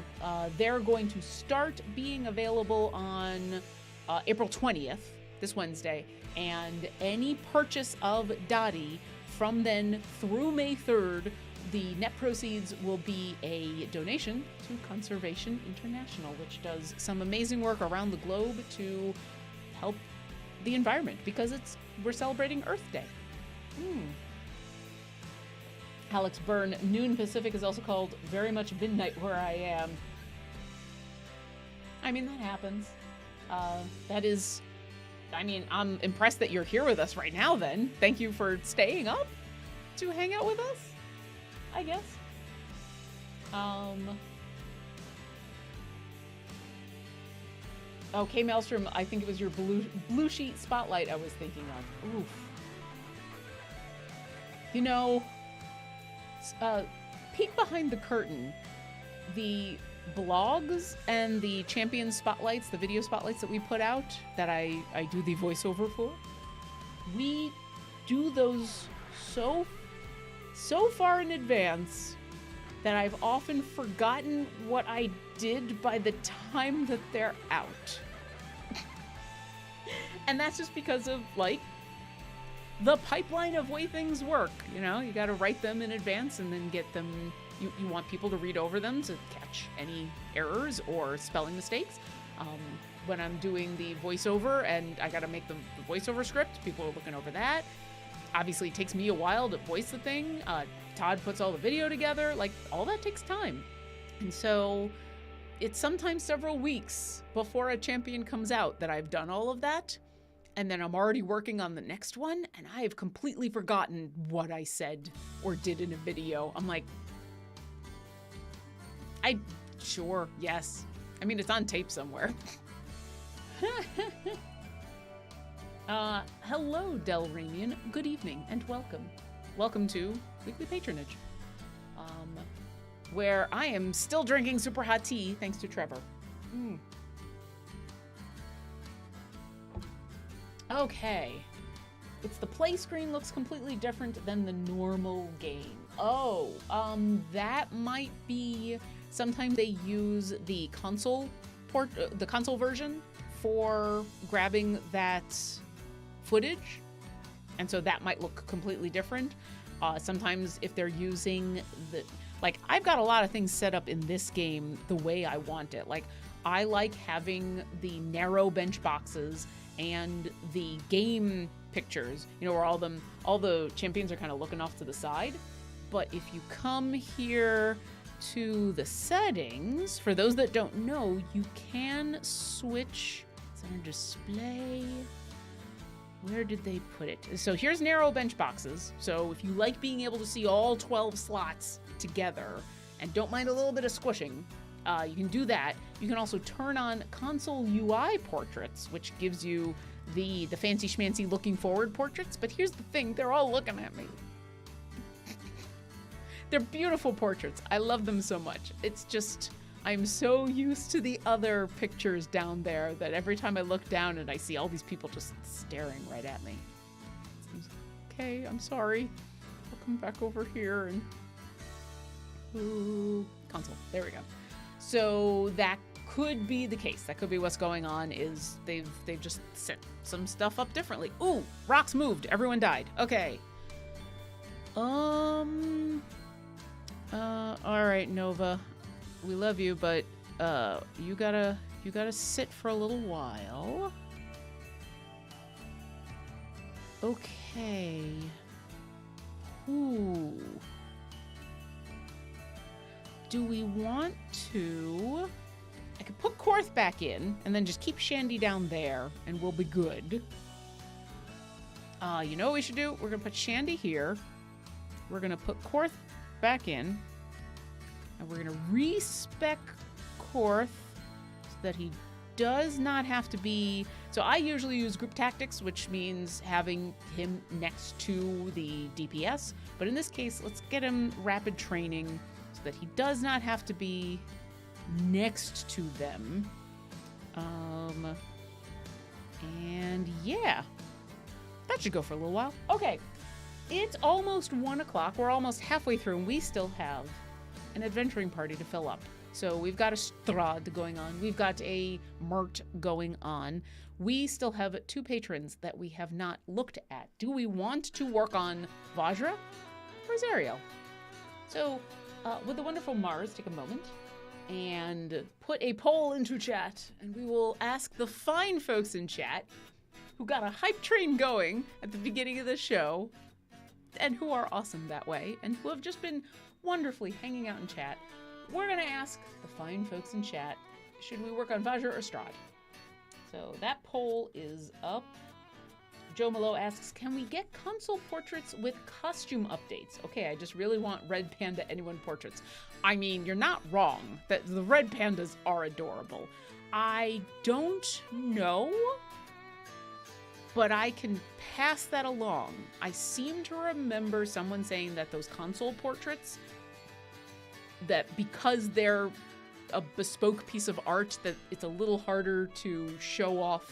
they're going to start being available on April 20th, this Wednesday, and any purchase of Dottie from then through May 3rd, the net proceeds will be a donation to Conservation International, which does some amazing work around the globe to help the environment because we're celebrating Earth Day. Alex Byrne, noon Pacific is also called very much midnight where I am. I mean, that happens. I'm impressed that you're here with us right now then. Thank you for staying up to hang out with us, I guess. Okay, Maelstrom, I think it was your blue sheet spotlight I was thinking of. Oof. You know, peek behind the curtain. the blogs and the champion spotlights, the video spotlights that we put out that I do the voiceover for, we do those so far in advance that I've often forgotten what I did by the time that they're out. And that's just because of, like, the pipeline of way things work. You know, you got to write them in advance and then get them. You want people to read over them to catch any errors or spelling mistakes. When I'm doing the voiceover and I got to make the voiceover script, people are looking over that. Obviously, it takes me a while to voice the thing. Todd puts all the video together. Like, all that takes time. And so it's sometimes several weeks before a champion comes out that I've done all of that. And then I'm already working on the next one, and I have completely forgotten what I said or did in a video. I'm like, sure, yes. I mean, it's on tape somewhere. Hello, Delramian. Good evening and welcome. Welcome to Weekly Patronage, where I am still drinking super hot tea thanks to Trevor. Okay. It's the play screen looks completely different than the normal game. Oh, that might be, sometimes they use the console version for grabbing that footage. And so that might look completely different. Sometimes if they're using like, I've got a lot of things set up in this game the way I want it. Like, I like having the narrow bench boxes and the game pictures, you know, where all the champions are kind of looking off to the side. But if you come here to the settings, for those that don't know, you can switch. It's under display. Where did they put it? So here's narrow bench boxes. So if you like being able to see all 12 slots together and don't mind a little bit of squishing, you can do that. You can also turn on console UI portraits, which gives you the fancy schmancy looking forward portraits. But here's the thing, they're all looking at me. They're beautiful portraits. I love them so much. It's just, I'm so used to the other pictures down there that every time I look down and I see all these people just staring right at me. Okay, I'm sorry. I'll come back over here and... Ooh, console. There we go. So that could be the case. That could be what's going on, is they've just set some stuff up differently. Ooh, rocks moved. Everyone died. Okay. All right, Nova. We love you, but you gotta sit for a little while. Okay. Ooh. Do we want to... I could put Korth back in and then just keep Shandy down there and we'll be good. You know what we should do? We're going to put Shandy here. We're going to put Korth back in. And we're going to respec Korth so that he does not have to be... So I usually use group tactics, which means having him next to the DPS. But in this case, let's get him rapid training so that he does not have to be next to them. And yeah, that should go for a little while. Okay, it's almost 1 o'clock. We're almost halfway through, and we still have an adventuring party to fill up. So we've got a Strahd going on. We've got a Mert going on. We still have 2 patrons that we have not looked at. Do we want to work on Vajra or Zariel? So would the wonderful Mars take a moment and put a poll into chat, and we will ask the fine folks in chat who got a hype train going at the beginning of the show and who are awesome that way and who have just been wonderfully hanging out in chat. We're going to ask the fine folks in chat, should we work on Vajra or Strahd? So that poll is up. Joe Malo asks, can we get console portraits with costume updates? Okay, I just really want Red Panda Anyone portraits. I mean, you're not wrong. That the Red Pandas are adorable. I don't know, but I can pass that along. I seem to remember someone saying that those console portraits that because they're a bespoke piece of art, that it's a little harder to show off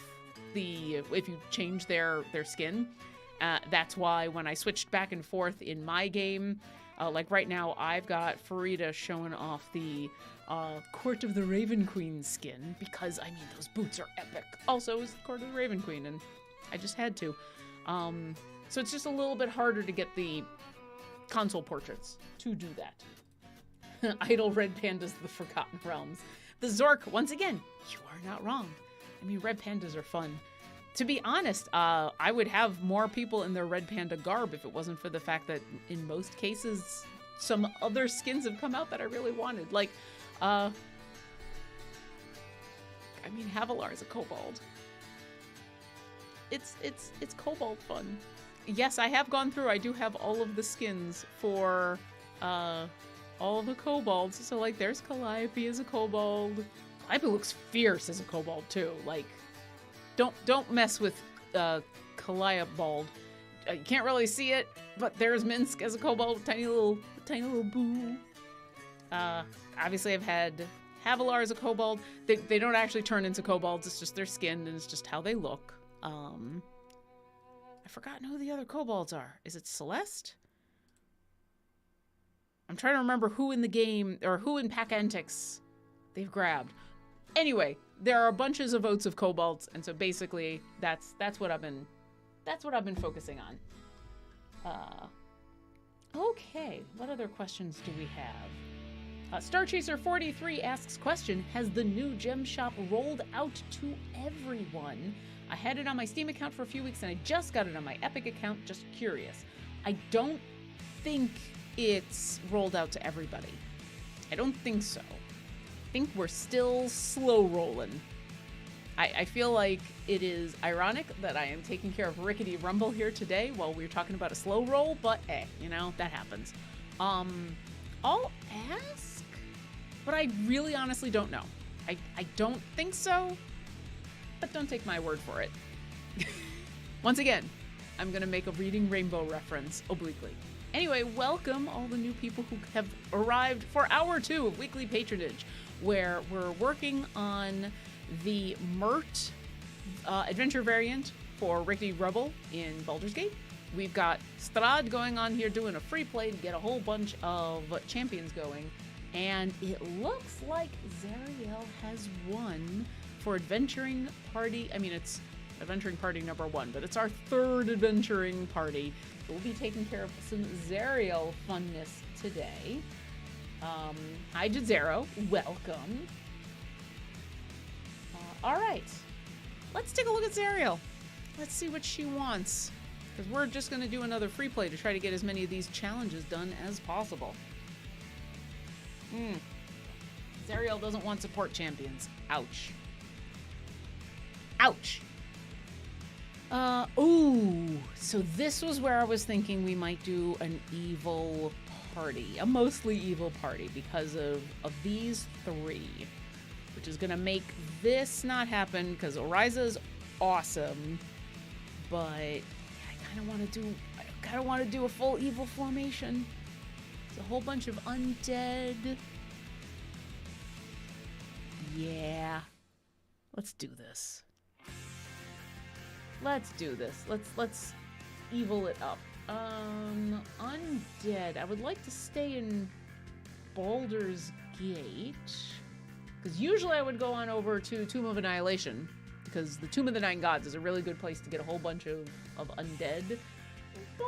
if you change their skin. That's why when I switched back and forth in my game, like right now, I've got Farida showing off the Court of the Raven Queen skin, because, I mean, those boots are epic. Also, is the Court of the Raven Queen, and I just had to. So it's just a little bit harder to get the console portraits to do that. Idle Red Pandas, the Forgotten Realms. The Zork, once again, you are not wrong. I mean, red pandas are fun. To be honest, I would have more people in their red panda garb if it wasn't for the fact that in most cases, some other skins have come out that I really wanted. Like, I mean, Havilar is a kobold. It's kobold fun. Yes, I have gone through. I do have all of the skins for all the kobolds. So, like, there's Calliope as a kobold. Calliope looks fierce as a kobold too. Like, don't mess with Calliope. You can't really see it, but there's Minsk as a kobold, tiny little boo. Obviously, I've had Havilar as a kobold. They don't actually turn into kobolds. It's just their skin, and it's just how they look. I've forgotten who the other kobolds are. Is it Celeste? I'm trying to remember who in the game, or who in Pack Antics they've grabbed. Anyway, there are bunches of votes of kobolds, and so basically that's what I've been focusing on. Okay, what other questions do we have? Star Chaser 43 asks, question, has the new gem shop rolled out to everyone? I had it on my Steam account for a few weeks and I just got it on my Epic account, just curious. I don't think it's rolled out to everybody. I don't think so. I think we're still slow rolling. I feel like it is ironic that I am taking care of Rickety Rumble here today while we're talking about a slow roll, but you know, that happens. I'll ask, but I really honestly don't know. I don't think so, but don't take my word for it. Once again, I'm going to make a Reading Rainbow reference obliquely. Anyway, welcome all the new people who have arrived for hour 2 of weekly patronage, where we're working on the Mert adventure variant for Rickety Rubble in Baldur's Gate. We've got Strahd going on here doing a free play to get a whole bunch of champions going. And it looks like Zariel has won for Adventuring Party. I mean, it's Adventuring Party number 1, but it's our 3rd Adventuring Party. We'll be taking care of some Zariel funness today. Hi, Jazero. Welcome. All right. Let's take a look at Zariel. Let's see what she wants. Because we're just going to do another free play to try to get as many of these challenges done as possible. Zariel doesn't want support champions. Ouch. Ouch. Ooh. So this was where I was thinking we might do an evil party. A mostly evil party because of these 3. Which is going to make this not happen because Oriza's awesome. But I kind of want to do a full evil formation. It's a whole bunch of undead. Yeah. Let's do this. Let's do this. Let's evil it up. Undead. I would like to stay in Baldur's Gate. Because usually I would go on over to Tomb of Annihilation. Because the Tomb of the Nine Gods is a really good place to get a whole bunch of undead. But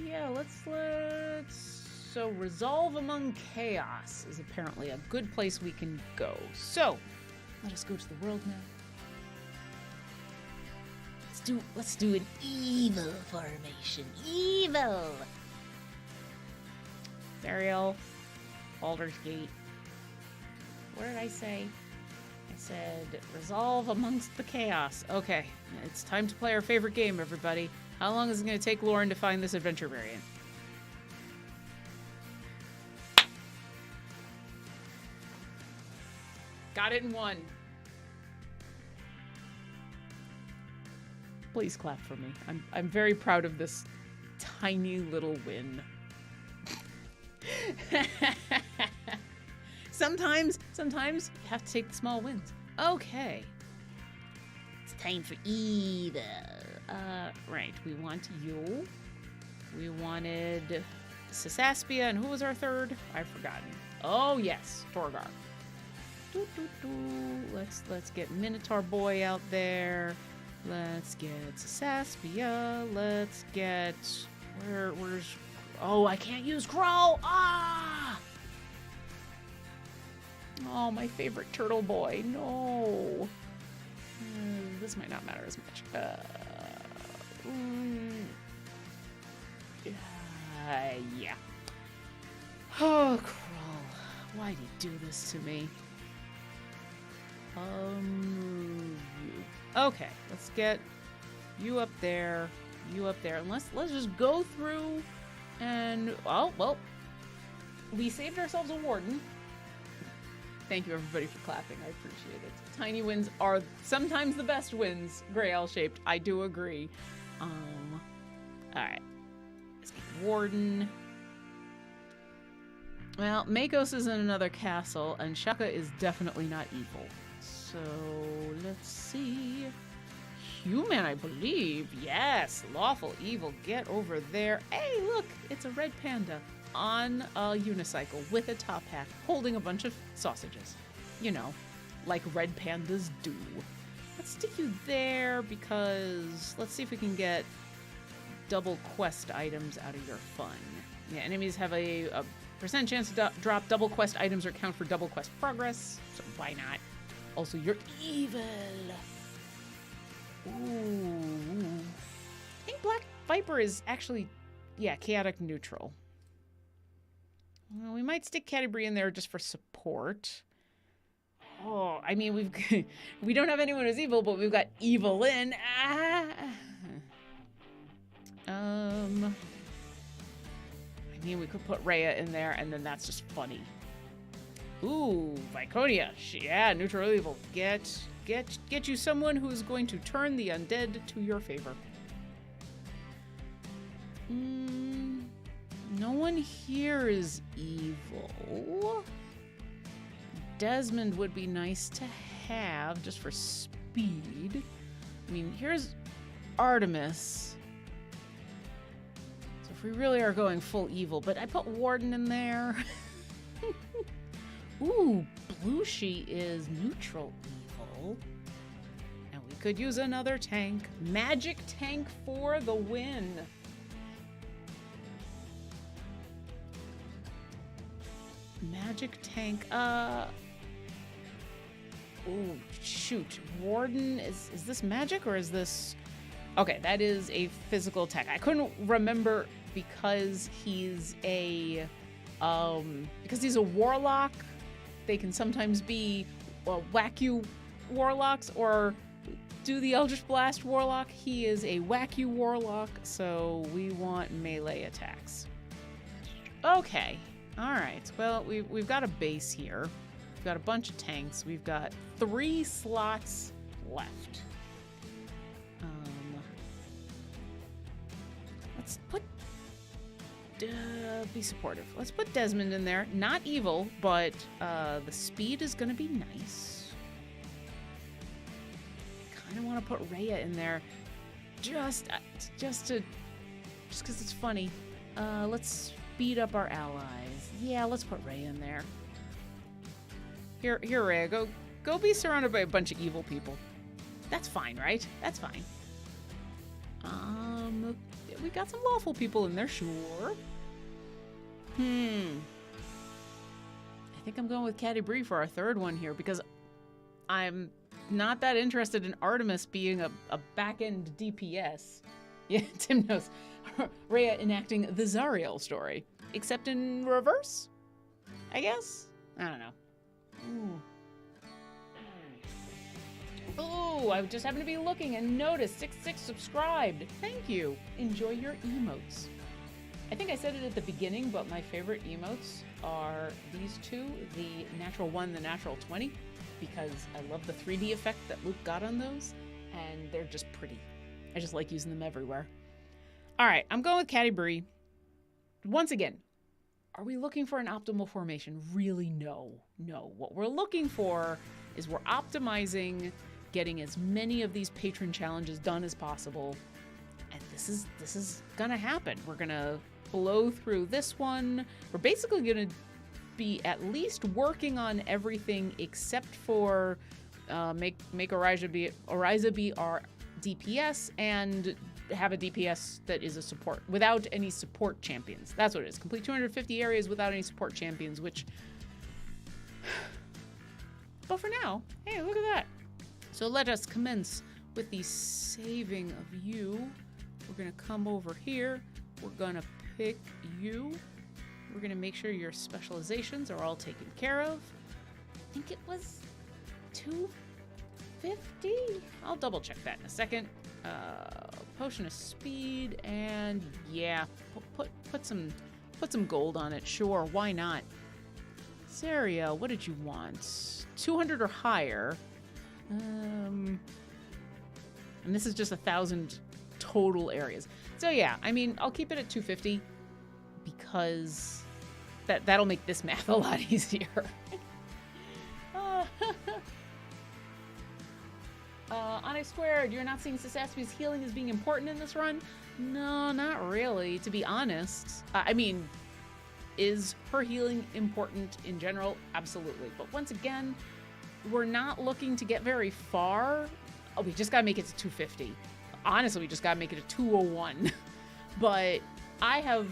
yeah, let's so Resolve Among Chaos is apparently a good place we can go. So let us go to the world now. Let's do an evil formation. Evil. Zariel, Baldur's Gate. What did I say? I said resolve amongst the chaos. Okay, it's time to play our favorite game, everybody. How long is it going to take Lauren to find this adventure variant? Got it in 1. Please clap for me. I'm very proud of this tiny little win. Sometimes you have to take the small wins. Okay. It's time for evil. Right, we want you. We wanted Sasaspia, and who was our third? I've forgotten. Oh yes, Torgar. Let's get Minotaur Boy out there. Let's get Sasaspia. Let's get where's oh, I can't use Crawl. Ah! Oh, my favorite turtle boy. No. This might not matter as much. Yeah. Oh, Crawl. Why do you do this to me? Okay, let's get you up there. You up there. And let's just go through and oh, well. We saved ourselves a warden. Thank you, everybody, for clapping. I appreciate it. Tiny wins are sometimes the best wins, Gray L-shaped. I do agree. All right. Let's get Warden. Well, Makos is in another castle, and Shaka is definitely not evil. So, let's see. Human, I believe. Yes, lawful evil. Get over there. Hey, look, it's a red panda on a unicycle with a top hat holding a bunch of sausages. You know, like red pandas do. Let's stick you there because let's see if we can get double quest items out of your fun. Yeah, enemies have a percent chance to drop double quest items or count for double quest progress, so why not? Also, you're evil. Ooh. I think Black Viper is actually, yeah, chaotic neutral. Well, we might stick Catibri in there just for support. Oh, I mean, we don't have anyone who's evil, but we've got Evelyn. I mean, we could put Rhea in there, and then that's just funny. Ooh, Viconia. Yeah, neutral evil. Get you someone who's going to turn the undead to your favor. No one here is evil. Desmond would be nice to have just for speed. I mean, here's Artemis. So if we really are going full evil, but I put Warden in there. Ooh, Blushi is neutral evil. And we could use another tank. Magic tank for the win. Magic tank. Oh, shoot. Warden, is this magic or is this... Okay, that is a physical attack. I couldn't remember because he's a warlock. They can sometimes be whack you warlocks or do the Eldritch Blast warlock. He is a whack you warlock, so we want melee attacks. Okay. All right, well, we've got a base here. We've got a bunch of tanks. We've got 3 slots left. Let's put... be supportive. Let's put Desmond in there. Not evil, but the speed is going to be nice. Kind of want to put Rhea in there. Just because it's funny. Let's speed up our allies. Yeah, let's put Rhea in there. Here, Rhea, go be surrounded by a bunch of evil people. That's fine, right? That's fine. We got some lawful people in there, sure. I think I'm going with Catibri for our third one here because I'm not that interested in Artemis being a back-end DPS. Yeah, Tim knows. Rhea enacting the Zariel story. Except in reverse? I guess? I don't know. Ooh, I just happened to be looking and noticed 66 subscribed. Thank you. Enjoy your emotes. I think I said it at the beginning, but my favorite emotes are these two, the natural 1, the natural 20, because I love the 3D effect that Luke got on those, and they're just pretty. I just like using them everywhere. All right, I'm going with Caddy Bree. Once again, are we looking for an optimal formation? Really, no. No. What we're looking for is we're optimizing getting as many of these patron challenges done as possible. And this is gonna happen. We're gonna blow through this one. We're basically gonna be at least working on everything except for make Oriza be our DPS and have a DPS that is a support without any support champions. That's what it is. Complete 250 areas without any support champions, which... But for now, hey, look at that. So let us commence with the saving of you. We're going to come over here. We're going to pick you. We're going to make sure your specializations are all taken care of. I think it was 250. I'll double check that in a second. Potion of speed, and yeah, put some gold on it. Sure, why not? Saria, what did you want? 200 or higher. And this is just 1,000 total areas. So yeah, I mean, I'll keep it at 250 because that'll make this math a lot easier. Onyx Squared, you're not seeing Sasaspi's healing as being important in this run? No, not really, to be honest. I mean, is her healing important in general? Absolutely. But once again, we're not looking to get very far. Oh, we just gotta make it to 250. Honestly, we just gotta make it to 201. But I have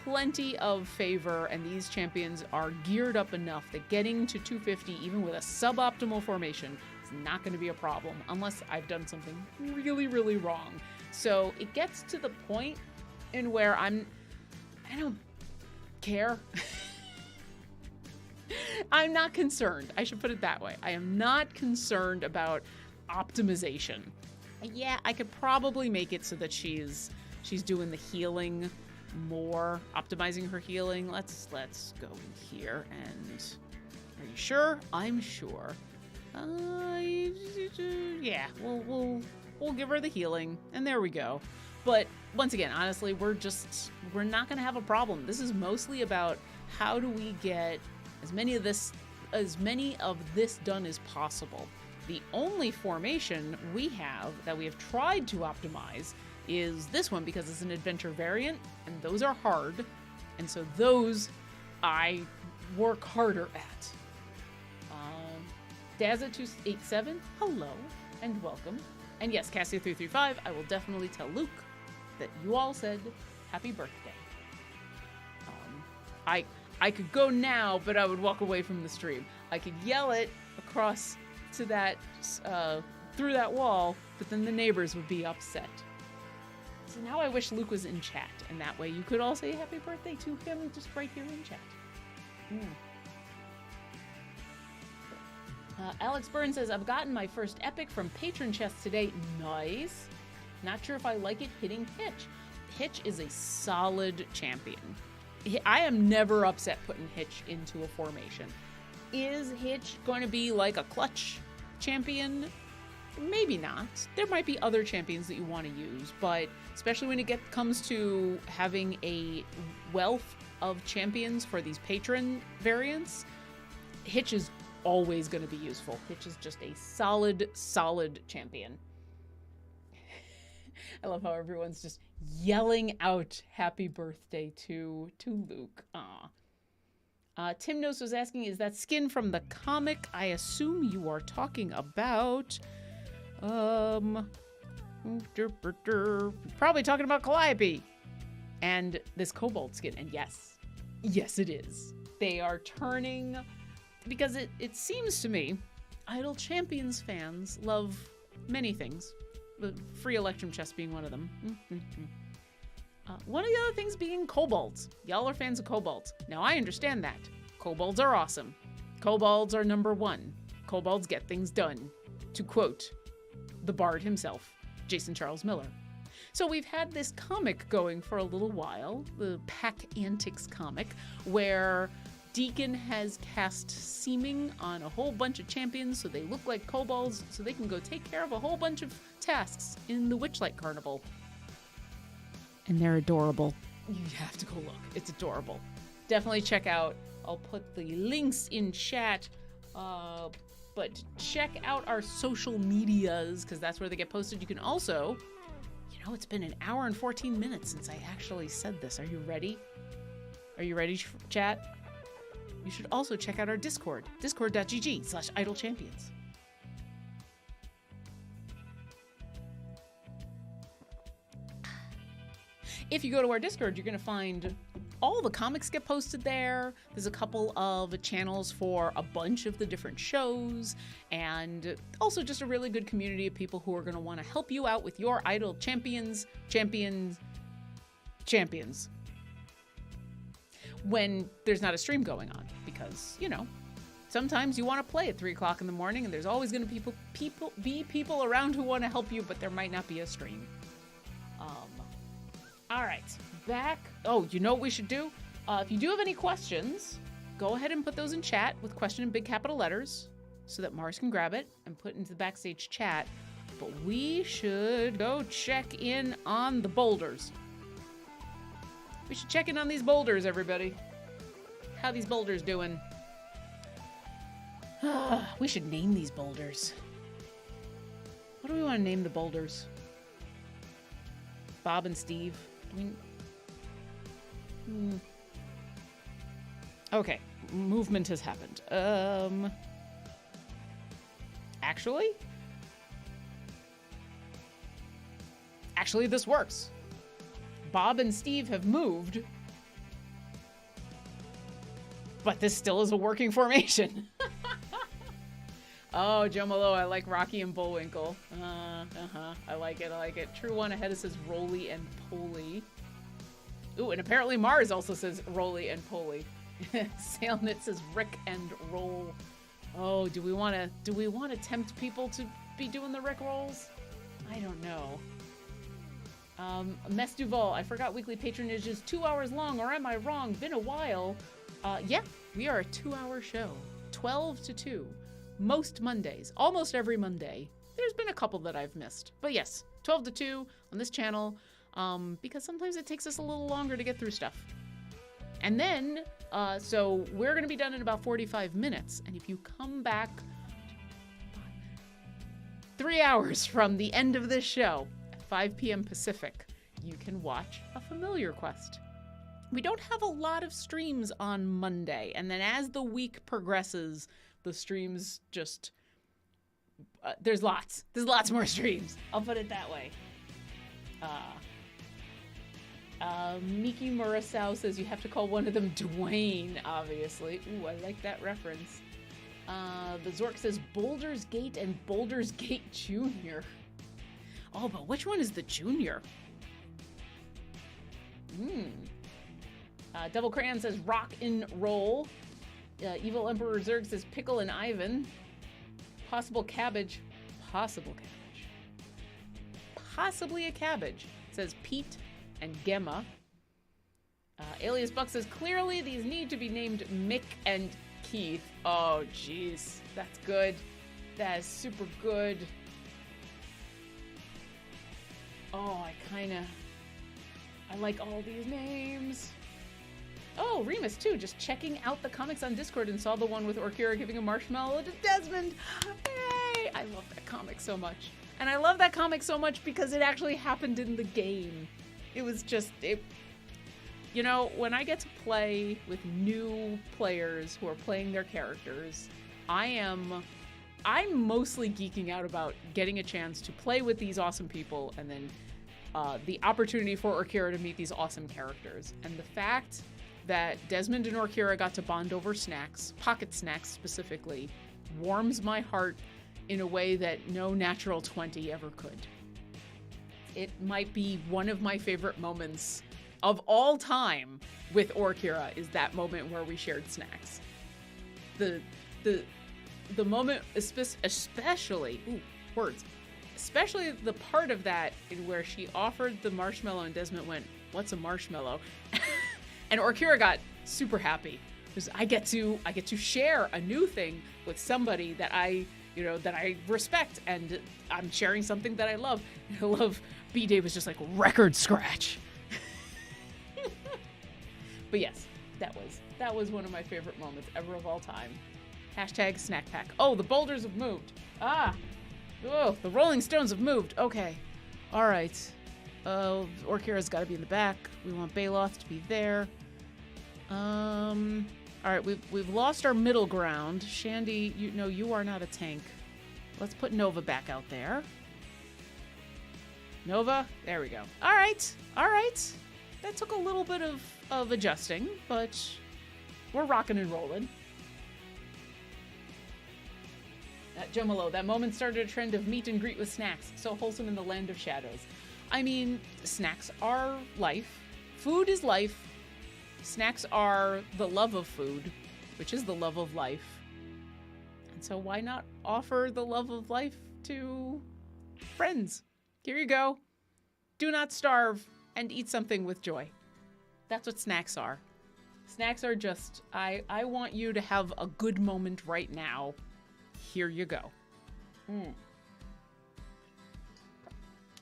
plenty of favor, and these champions are geared up enough that getting to 250, even with a suboptimal formation, is not going to be a problem unless I've done something really, really wrong. So it gets to the point in where I don't care. I'm not concerned. I should put it that way. I am not concerned about optimization. Yeah, I could probably make it so that she's doing the healing more, optimizing her healing. Let's go in here, and are you sure? I'm sure. Yeah, we'll give her the healing, and there we go. But once again, honestly, we're not gonna have a problem. This is mostly about how do we get as many of this done as possible. The only formation we have that we have tried to optimize is this one because it's an adventure variant, and those are hard, and so those I work harder at. Dazza287, hello and welcome. And yes, Cassia335, I will definitely tell Luke that you all said happy birthday. I could go now, but I would walk away from the stream. I could yell it across to that through that wall, but then the neighbors would be upset. So now I wish Luke was in chat, and that way you could all say happy birthday to him just right here in chat. Alex Byrne says, I've gotten my first epic from patron chests today. Nice. Not sure if I like it hitting Hitch. Hitch is a solid champion. I am never upset putting Hitch into a formation. Is Hitch going to be like a clutch champion? Maybe not. There might be other champions that you want to use, but especially when it comes to having a wealth of champions for these patron variants, Hitch is always going to be useful. Hitch is just a solid champion. I love how everyone's just yelling out happy birthday to Luke. Tim Nose was asking, is that skin from the comic? I assume you are talking about probably talking about Calliope and this Cobalt skin. And yes it is. They are turning, because it seems to me Idle Champions fans love many things, but free Electrum chest being one of them. One of the other things being kobolds. Y'all are fans of kobolds. Now I understand that. Kobolds are awesome. Kobolds are number one. Kobolds get things done. To quote the bard himself, Jason Charles Miller. So we've had this comic going for a little while, the Pack Antics comic, where Deacon has cast Seeming on a whole bunch of champions so they look like kobolds so they can go take care of a whole bunch of tasks in the Witchlight Carnival. and they're adorable. You have to go look. It's adorable. Definitely check out. I'll put the links in chat. But check out our social medias, because that's where they get posted. You can also, it's been an hour and 14 minutes since I actually said this. Are you ready? Are you ready, chat? You should also check out our Discord, discord.gg/idlechampions. If you go to our Discord, you're going to find all the comics get posted there. There's a couple of channels for a bunch of the different shows, and also just a really good community of people who are going to want to help you out with your Idle champions. When there's not a stream going on, because, sometimes you want to play at 3 o'clock in the morning, and there's always going to be people around who want to help you, but there might not be a stream. All right, back. Oh, you know what we should do? If you do have any questions, go ahead and put those in chat with question in big capital letters so that Mars can grab it and put it into the backstage chat. But we should go check in on the boulders. We should check in on these boulders, everybody. How these boulders doing? We should name these boulders. What do we want to name the boulders? Bob and Steve. Okay, movement has happened. Actually, this works. Bob and Steve have moved, but this still is a working formation. Oh, Joe Malo, I like Rocky and Bullwinkle. I like it. True One ahead it says Roly and Poly. Ooh, and apparently Mars also says Roly and Poly. Sailnit says Rick and Roll. Oh, do we want to tempt people to be doing the Rick rolls? I don't know. Mess Duval, I forgot weekly patronage is 2 hours long, or am I wrong? Been a while. Yeah, we are a 2-hour show. 12 to 2. Most Mondays, almost every Monday. There's been a couple that I've missed. But yes, 12 to 2 on this channel, because sometimes it takes us a little longer to get through stuff. And then, so we're going to be done in about 45 minutes. And if you come back 3 hours from the end of this show, at 5 p.m. Pacific, you can watch a familiar quest. We don't have a lot of streams on Monday. And then as the week progresses, the streams just, there's lots more streams. I'll put it that way. Miki Murasao says you have to call one of them Dwayne, obviously. Ooh, I like that reference. The Zork says Boulder's Gate and Boulder's Gate Jr. Oh, but which one is the junior? Devil Crayon says rock and roll. Evil Emperor Zerg says pickle and Ivan. Possible cabbage. Possible cabbage. Possibly a cabbage. Says Pete and Gemma. Alias Buck says clearly these need to be named Mick and Keith. Oh, jeez. That's good. That is super good. Oh, I like all these names. Oh, Remus, too, just checking out the comics on Discord and saw the one with Orkira giving a marshmallow to Desmond. Hey! I love that comic so much. And I love that comic so much because it actually happened in the game. It was just, when I get to play with new players who are playing their characters, I'm mostly geeking out about getting a chance to play with these awesome people and then the opportunity for Orkira to meet these awesome characters. And the fact that Desmond and Orkira got to bond over snacks, pocket snacks specifically, warms my heart in a way that no natural 20 ever could. It might be one of my favorite moments of all time with Orkira is that moment where we shared snacks. The moment, especially the part of that in where she offered the marshmallow and Desmond went, "What's a marshmallow?" And Orkira got super happy because I get to share a new thing with somebody that I respect, and I'm sharing something that I love. I love B-Day was just like record scratch. But yes, that was one of my favorite moments ever of all time. Hashtag snack pack. Oh, the boulders have moved. Ah! Oh, the Rolling Stones have moved. Okay. All right. Orkira's got to be in the back. We want Baloth to be there. All right, we've lost our middle ground. Shandy, you are not a tank. Let's put Nova back out there. Nova, there we go. All right. That took a little bit of adjusting, but we're rocking and rolling. Jomalo, that moment started a trend of meet and greet with snacks, so wholesome in the land of shadows. I mean, snacks are life. Food is life. Snacks are the love of food, which is the love of life. And so why not offer the love of life to friends? Here you go. Do not starve and eat something with joy. That's what snacks are. Snacks are just, I want you to have a good moment right now. Here you go. I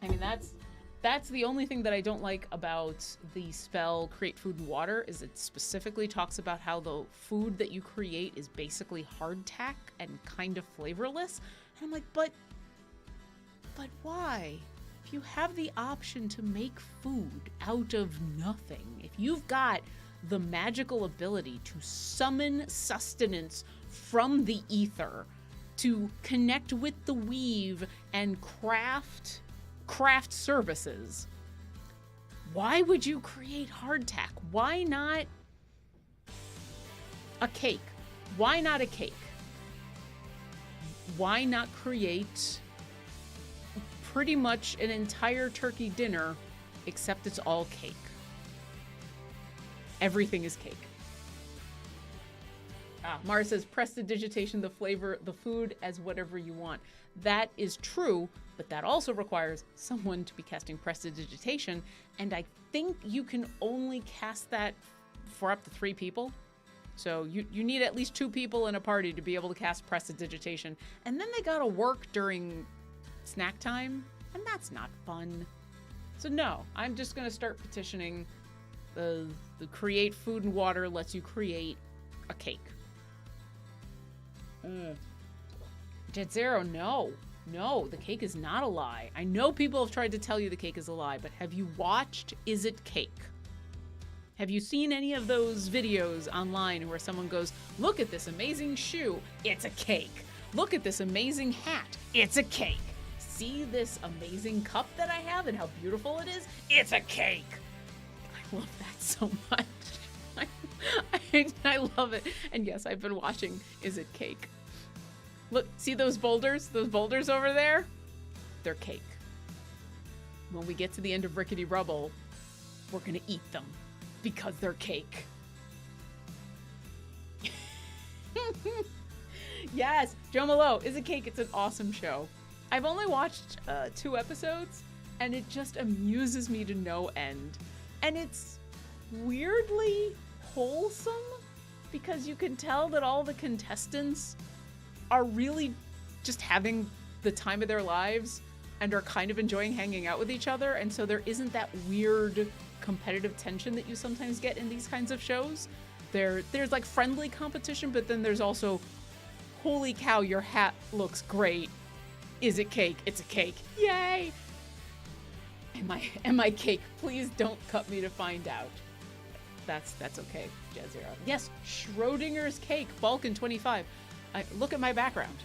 mean, that's the only thing that I don't like about the spell Create Food and Water is it specifically talks about how the food that you create is basically hardtack and kind of flavorless. And I'm like, but why? If you have the option to make food out of nothing, if you've got the magical ability to summon sustenance from the ether, to connect with the weave and craft services, why would you create hardtack? Why not a cake? Why not a cake? Why not create pretty much an entire turkey dinner, except it's all cake? Everything is cake. Mara says, prestidigitation, the flavor, the food as whatever you want. That is true, but that also requires someone to be casting prestidigitation, and I think you can only cast that for up to 3 people. So you need at least 2 people in a party to be able to cast prestidigitation, and then they gotta work during snack time, and that's not fun. So no, I'm just gonna start petitioning the Create Food and Water lets you create a cake. Jet Zero, no, the cake is not a lie. I know people have tried to tell you the cake is a lie, but have you watched Is It Cake? Have you seen any of those videos online where someone goes, look at this amazing shoe, it's a cake. Look at this amazing hat, it's a cake. See this amazing cup that I have and how beautiful it is? It's a cake. I love that so much. I love it. And yes, I've been watching Is It Cake? Look, see those boulders? Those boulders over there? They're cake. When we get to the end of Rickety Rubble, we're gonna eat them because they're cake. Yes, Joe Malo, Is It Cake? It's an awesome show. I've only watched 2 episodes, and it just amuses me to no end. And it's weirdly wholesome because you can tell that all the contestants are really just having the time of their lives and are kind of enjoying hanging out with each other, and so there isn't that weird competitive tension that you sometimes get in these kinds of shows. There's like friendly competition, but then there's also, holy cow, your hat looks great. Is it cake? It's a cake. Yay! Am I cake? Please don't cut me to find out. That's okay, Jazira. Yes, Schrodinger's cake, Balkan 25. Look at my background.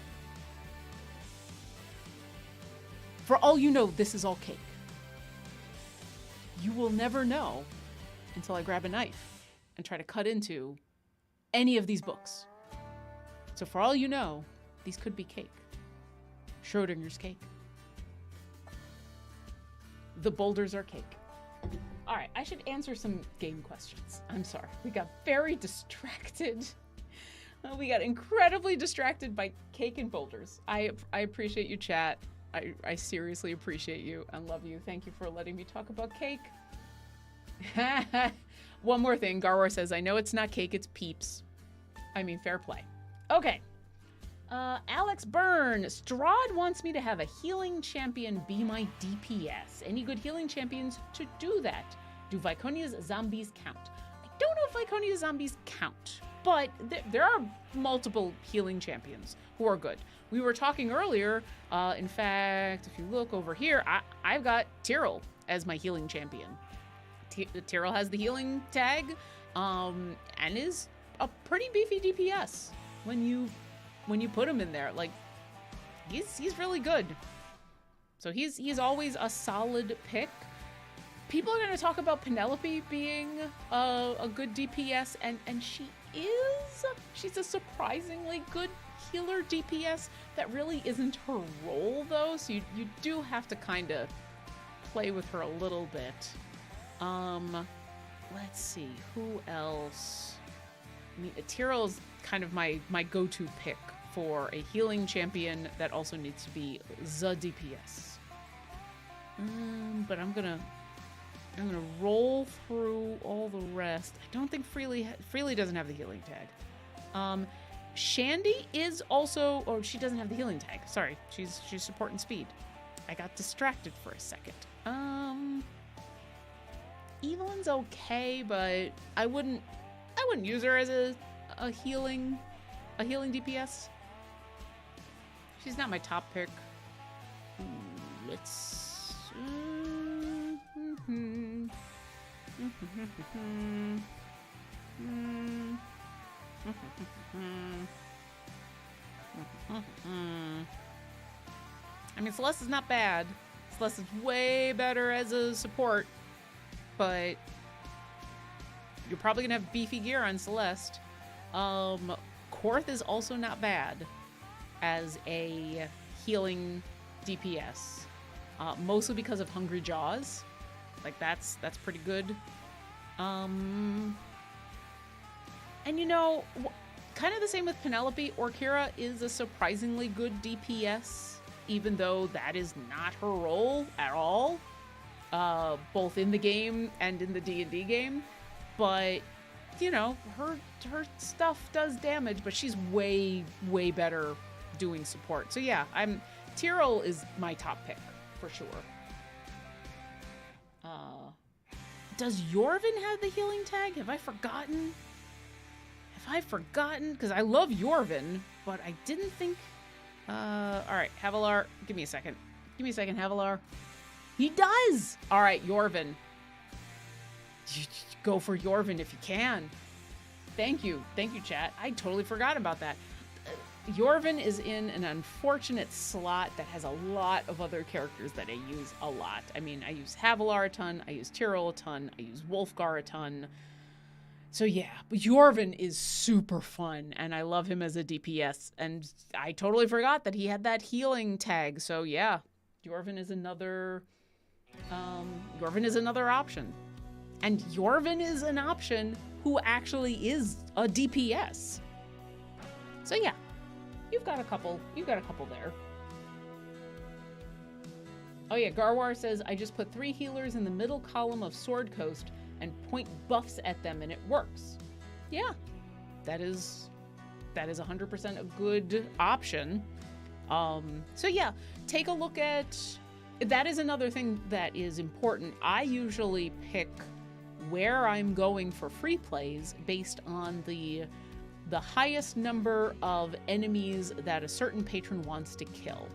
For all you know, this is all cake. You will never know until I grab a knife and try to cut into any of these books. So for all you know, these could be cake. Schrodinger's cake. The boulders are cake. All right, I should answer some game questions. I'm sorry. We got very distracted. We got incredibly distracted by cake and boulders. I appreciate you, chat. I seriously appreciate you and love you. Thank you for letting me talk about cake. One more thing. Garwar says, I know it's not cake, it's peeps. I mean, fair play. Okay. Alex Byrne. Strahd wants me to have a healing champion be my DPS. Any good healing champions to do that? Do Viconia's zombies count? I don't know if Lyconia zombies count, but there are multiple healing champions who are good. We were talking earlier, in fact, if you look over here, I've got Tyrell as my healing champion. Tyrell has the healing tag, and is a pretty beefy DPS when you put him in there. Like, he's really good. So he's always a solid pick. People are going to talk about Penelope being a good DPS, and she's a surprisingly good healer DPS. That really isn't her role, though, so you do have to kind of play with her a little bit. Let's see, who else? I mean, Tyrell's kind of my go-to pick for a healing champion that also needs to be the DPS. But I'm gonna roll through all the rest. I don't think Freely doesn't have the healing tag. Shandy is also, oh, she doesn't have the healing tag. Sorry, she's support and speed. I got distracted for a second. Evelyn's okay, but I wouldn't use her as a healing DPS. She's not my top pick. Let's. I mean, Celeste is not bad. Celeste is way better as a support, but you're probably gonna have beefy gear on Celeste. Korth is also not bad as a healing DPS, mostly because of Hungry Jaws. Like, that's pretty good. And you know, kind of the same with Penelope. Orkira is a surprisingly good DPS, even though that is not her role at all, both in the game and in the D&D game. But, you know, her stuff does damage, but she's way, way better doing support. So yeah, Tyrell is my top pick for sure. Does Yorvin have the healing tag? Have I forgotten? Because I love Yorvin, but I didn't think... Alright, Havilar, give me a second, Havilar. He does! Alright, Yorvin. Go for Yorvin if you can. Thank you, chat. I totally forgot about that. Yorvin is in an unfortunate slot that has a lot of other characters that I use a lot. I mean, I use Havilar a ton, I use Tyrell a ton, I use Wolfgar a ton. So yeah, but Yorvin is super fun, and I love him as a DPS, and I totally forgot that he had that healing tag. So yeah, Yorvin is another option. And Yorvin is an option who actually is a DPS. So yeah, you've got a couple there. Oh yeah, Garwar says, I just put 3 healers in the middle column of Sword Coast and point buffs at them and it works. Yeah, that is 100% a good option. So yeah, take a look at, that is another thing that is important. I usually pick where I'm going for free plays based on the highest number of enemies that a certain patron wants to kill,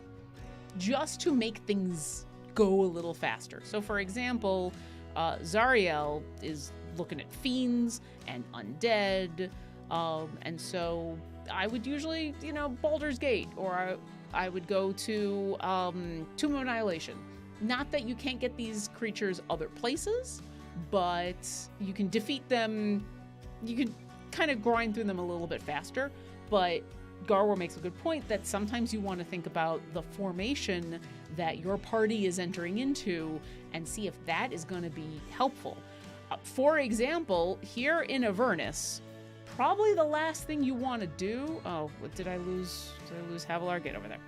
just to make things go a little faster. So for example, Zariel is looking at fiends and undead, and so I would usually, Baldur's Gate, or I would go to Tomb of Annihilation. Not that you can't get these creatures other places, but you can defeat them, you can kind of grind through them a little bit faster. But Garwar makes a good point that sometimes you want to think about the formation that your party is entering into and see if that is going to be helpful. For example, here in Avernus, probably the last thing you want to do... Oh, what did I lose? Did I lose Havilar? Get over there.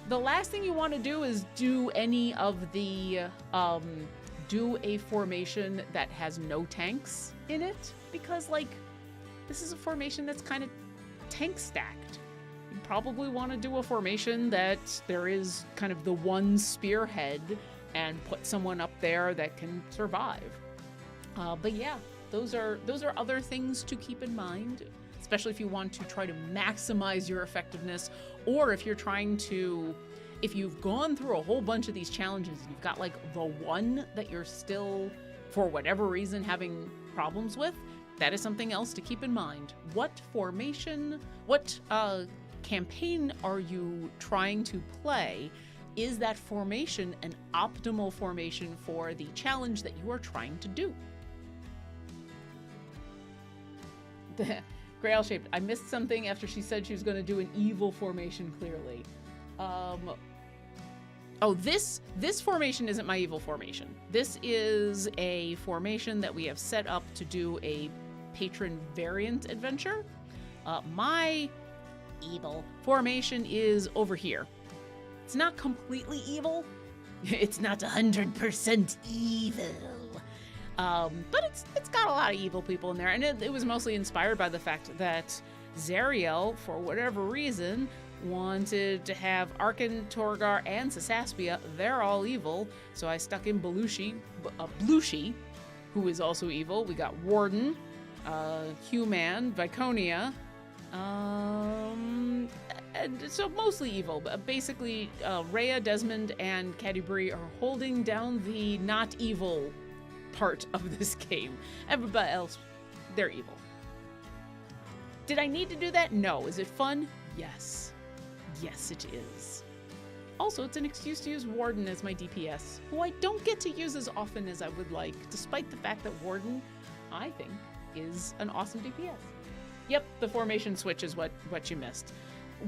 The last thing you want to do is do any of the... do a formation that has no tanks in it, because, this is a formation that's kind of tank stacked. You probably want to do a formation that there is kind of the one spearhead and put someone up there that can survive. But yeah, those are other things to keep in mind, especially if you want to try to maximize your effectiveness, or if you're trying to, if you've gone through a whole bunch of these challenges and you've got like the one that you're still, for whatever reason, having problems with, that is something else to keep in mind. What formation, what campaign are you trying to play? Is that formation an optimal formation for the challenge that you are trying to do? Grail shaped. I missed something after she said she was going to do an evil formation, clearly. Oh, this formation isn't my evil formation. This is a formation that we have set up to do a patron variant adventure. My evil formation is over here. It's not completely evil. It's not 100% evil. But it's got a lot of evil people in there. And it was mostly inspired by the fact that Zariel, for whatever reason, wanted to have Arkan, Torgar, and Sasaspia. They're all evil. So I stuck in Belushi, who is also evil. We got Warden, Human, Viconia, and so mostly evil. But basically, Rhea, Desmond, and Cadibri are holding down the not evil part of this game. Everybody else, they're evil. Did I need to do that? No. Is it fun? Yes. Yes, it is. Also, it's an excuse to use Warden as my DPS, who I don't get to use as often as I would like, despite the fact that Warden, I think, is an awesome DPS. Yep, the formation switch is what you missed.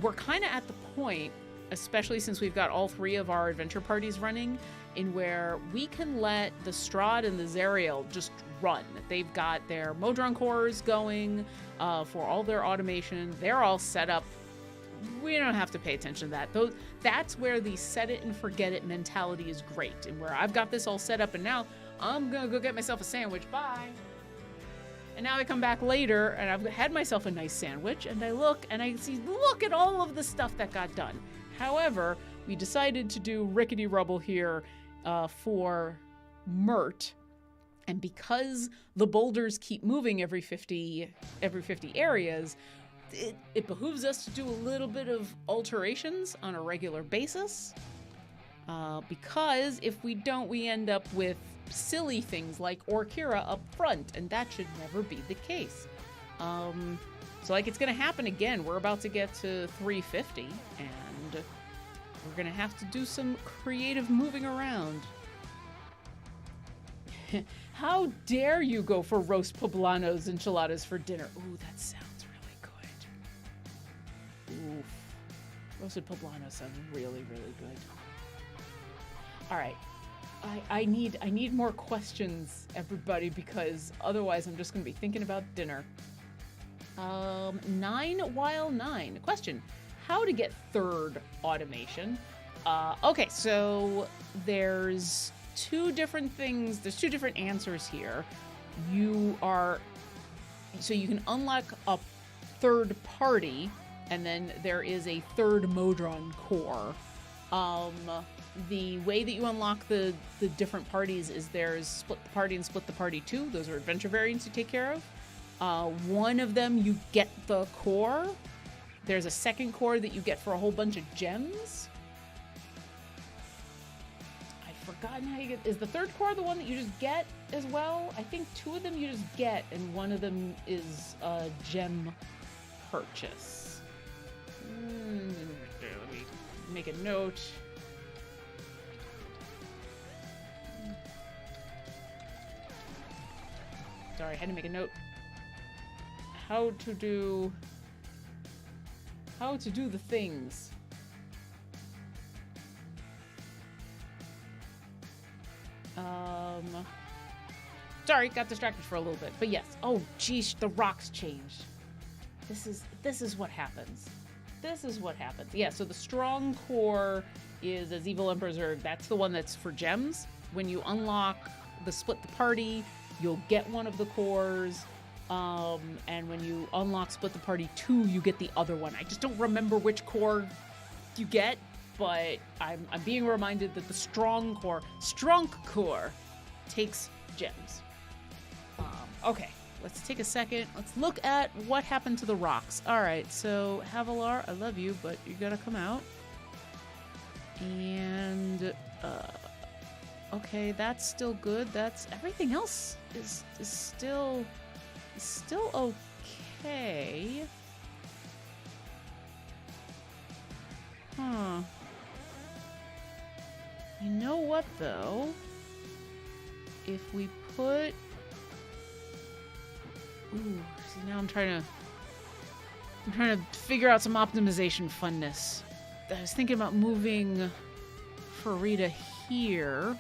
We're kind of at the point, especially since we've got all three of our adventure parties running, in where we can let the Strahd and the Zariel just run. They've got their Modron cores going for all their automation. They're all set up. We don't have to pay attention to that. That's where the set it and forget it mentality is great, and where I've got this all set up and now I'm gonna go get myself a sandwich. Bye. And now I come back later and I've had myself a nice sandwich and I look and I see, look at all of the stuff that got done. However, we decided to do Rickety Rubble here for Mert. And because the boulders keep moving every 50 areas, it behooves us to do a little bit of alterations on a regular basis. Because if we don't, we end up with silly things like Orkira up front, and that should never be the case. So like it's gonna happen again. We're about to get to 350, and we're gonna have to do some creative moving around. How dare you go for roast poblanos enchiladas for dinner? Ooh, that sounds really good. Oof. Roasted poblanos sounds really, really good. All right. I need more questions, everybody, because otherwise I'm just going to be thinking about dinner. 9while9. Question. How to get third automation? Okay, so there's two different things. There's two different answers here. So you can unlock a third party, and then there is a third Modron core. The way that you unlock the different parties is there's Split the Party and Split the Party 2. Those are adventure variants you take care of. One of them, you get the core. There's a second core that you get for a whole bunch of gems. I've forgotten how you get... Is the third core the one that you just get as well? I think two of them you just get, and one of them is a gem purchase. Let me make a note. Sorry, I had to make a note. How to do the things. Sorry, got distracted for a little bit. But yes. Oh, geez, the rocks changed. This is what happens. This is what happens. Yeah, so the strong core is as Evil Emperor's Urge. That's the one that's for gems. When you unlock the Split the Party, you'll get one of the cores, and when you unlock Split the Party 2, you get the other one. I just don't remember which core you get, but I'm being reminded that the strong core takes gems. Okay, let's take a second. Let's look at what happened to the rocks. All right, so Havilar, I love you, but you gotta come out. And, okay, that's still good. That's, everything else is still okay. Huh. You know what, though? If we put... Ooh, see, now I'm trying to figure out some optimization funness. I was thinking about moving Farida here,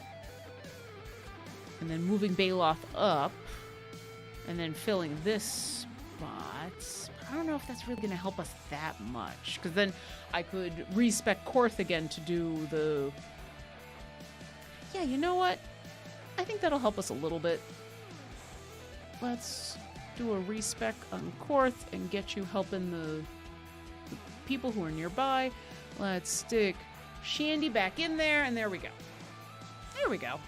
and then moving Baloth up, and then filling this spot. I don't know if that's really going to help us that much, because then I could respec Korth again to do the... Yeah, you know what? I think that'll help us a little bit. Let's do a respec on Korth and get you helping the people who are nearby. Let's stick Shandy back in there, and there we go. There we go.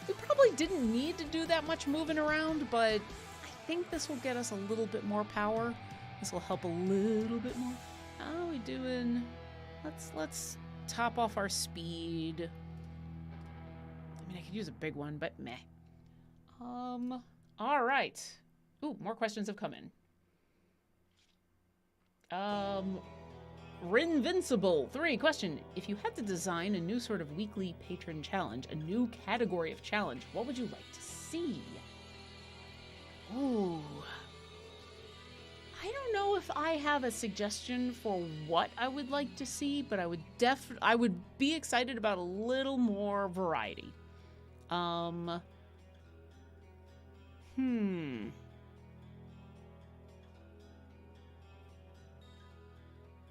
We probably didn't need to do that much moving around, but I think this will get us a little bit more power. This will help a little bit more. How are we doing? Let's top off our speed. I mean, I could use a big one, but meh. All right. Ooh, more questions have come in. Rinvincible 3 question: if you had to design a new sort of weekly patron challenge, a new category of challenge, what would you like to see? Ooh. I don't know if I have a suggestion for what I would like to see, but I would be excited about a little more variety.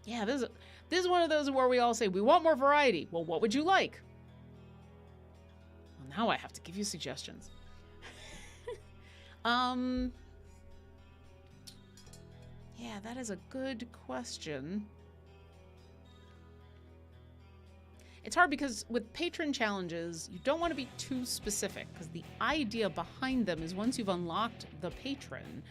Yeah, this is one of those where we all say, we want more variety. Well, what would you like? Well, now I have to give you suggestions. Yeah, that is a good question. It's hard because with patron challenges, you don't want to be too specific, because the idea behind them is once you've unlocked the patron,